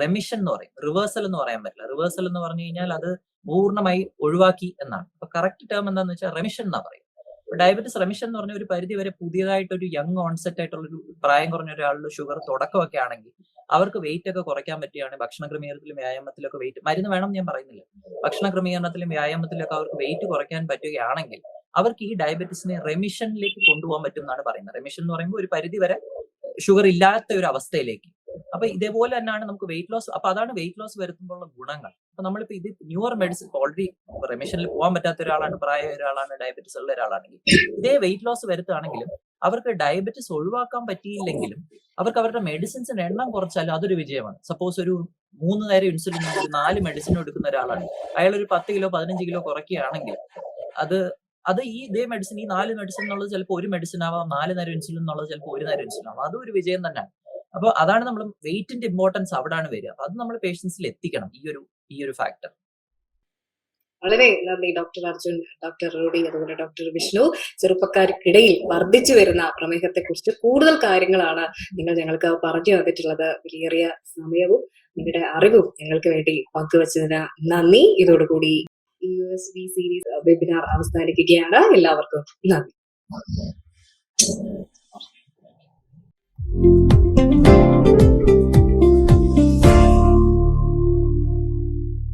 റെമിഷൻ എന്ന് പറയും, റിവേഴ്സൽ എന്ന് പറയാൻ പറ്റില്ല. റിവേഴ്സൽ എന്ന് പറഞ്ഞു കഴിഞ്ഞാൽ അത് പൂർണ്ണമായി ഒഴിവാക്കി എന്നാണ്. അപ്പൊ കറക്റ്റ് ടേം എന്താണെന്ന് വെച്ചാൽ റെമിഷൻ എന്നാ പറയും. ഡയബറ്റിസ് റെമിഷൻ എന്ന് പറഞ്ഞ ഒരു പരിധി വരെ പുതിയതായിട്ട് ഒരു യങ് ഓൺസെറ്റ് ആയിട്ടുള്ള ഒരു പ്രായം കുറഞ്ഞ ഒരാളുടെ ഷുഗർ തുടക്കമൊക്കെ ആണെങ്കിൽ അവർക്ക് വെയിറ്റ് ഒക്കെ കുറയ്ക്കാൻ പറ്റുകയാണെങ്കിൽ ഭക്ഷണ ക്രമീകരണത്തിലും വ്യായാമത്തിലൊക്കെ വെയിറ്റ്, മരുന്ന് വേണം ഞാൻ പറയുന്നില്ല, ഭക്ഷണ ക്രമീകരണത്തിലും വ്യായാമത്തിലൊക്കെ അവർക്ക് വെയിറ്റ് കുറയ്ക്കാൻ പറ്റുകയാണെങ്കിൽ അവർക്ക് ഈ ഡയബറ്റിസിനെ റെമിഷനിലേക്ക് കൊണ്ടുപോകാൻ പറ്റും എന്നാണ് പറയുന്നത്. റെമിഷൻ എന്ന് പറയുമ്പോൾ ഒരു പരിധി വരെ ഷുഗർ ഇല്ലാത്ത ഒരു അവസ്ഥയിലേക്ക്. അപ്പൊ ഇതേപോലെ തന്നെയാണ് നമുക്ക് വെയിറ്റ് ലോസ്. അപ്പൊ അതാണ് വെയിറ്റ് ലോസ് വരുത്തുമ്പോഴുള്ള ഗുണങ്ങൾ. അപ്പൊ നമ്മളിപ്പോ ഇത് ന്യൂവർ മെഡിസിൻ ഓൾറെഡി റെമിഷനിൽ പോകാൻ പറ്റാത്ത ഒരാളാണ്, പ്രായ ഒരാളാണ്, ഡയബറ്റിസ് ഉള്ള ഒരാളാണെങ്കിൽ ഇതേ വെയിറ്റ് ലോസ് വരുത്തുകയാണെങ്കിലും അവർക്ക് ഡയബറ്റിസ് ഒഴിവാക്കാൻ പറ്റിയില്ലെങ്കിലും അവർക്ക് അവരുടെ മെഡിസിൻസിന്റെ എണ്ണം കുറച്ചാലും അതൊരു വിജയമാണ്. സപ്പോസ് ഒരു 3 നേരം ഇൻസുലിൻ 4 മെഡിസിൻ എടുക്കുന്ന ഒരാളാണ്, അയാൾ ഒരു 10 കിലോ 15 കിലോ കുറയ്ക്കുകയാണെങ്കിൽ അത് ഈ ഇതേ മെഡിസിൻ, ഈ 4 മെഡിസിൻ എന്നുള്ളത് ചിലപ്പോൾ ഒരു മെഡിസിൻ ആവാം, 4 നേരം ഇൻസുലിൻ എന്നുള്ളത് ചിലപ്പോൾ 1 നേരം ഇൻസുലിൻ ആവാം. അതും ഒരു വിജയം തന്നെയാണ്. അപ്പൊ അതാണ് നമ്മൾ വെയിറ്റിന്റെ ഇമ്പോർട്ടൻസ് അവിടെയാണ് വരിക. അപ്പൊ അത് നമ്മൾ പേഷ്യൻസിൽ എത്തിക്കണം ഈ ഒരു ഫാക്ടർ. വളരെ നന്ദി ഡോക്ടർ അർജുൻ, ഡോക്ടർ റോഡി, അതുപോലെ ഡോക്ടർ വിഷ്ണു. ചെറുപ്പക്കാർക്കിടയിൽ വർദ്ധിച്ചു വരുന്ന പ്രമേഹത്തെ കുറിച്ച് കൂടുതൽ കാര്യങ്ങളാണ് നിങ്ങൾ ഞങ്ങൾക്ക് പറഞ്ഞു തന്നിട്ടുള്ളത്. വിലയേറിയ സമയവും നിങ്ങളുടെ അറിവും ഞങ്ങൾക്ക് വേണ്ടി പങ്കുവച്ചതിന് നന്ദി. ഇതോടുകൂടി USV സീരീസ് വെബിനാർ അവസാനിക്കുകയാണ്. എല്ലാവർക്കും നന്ദി.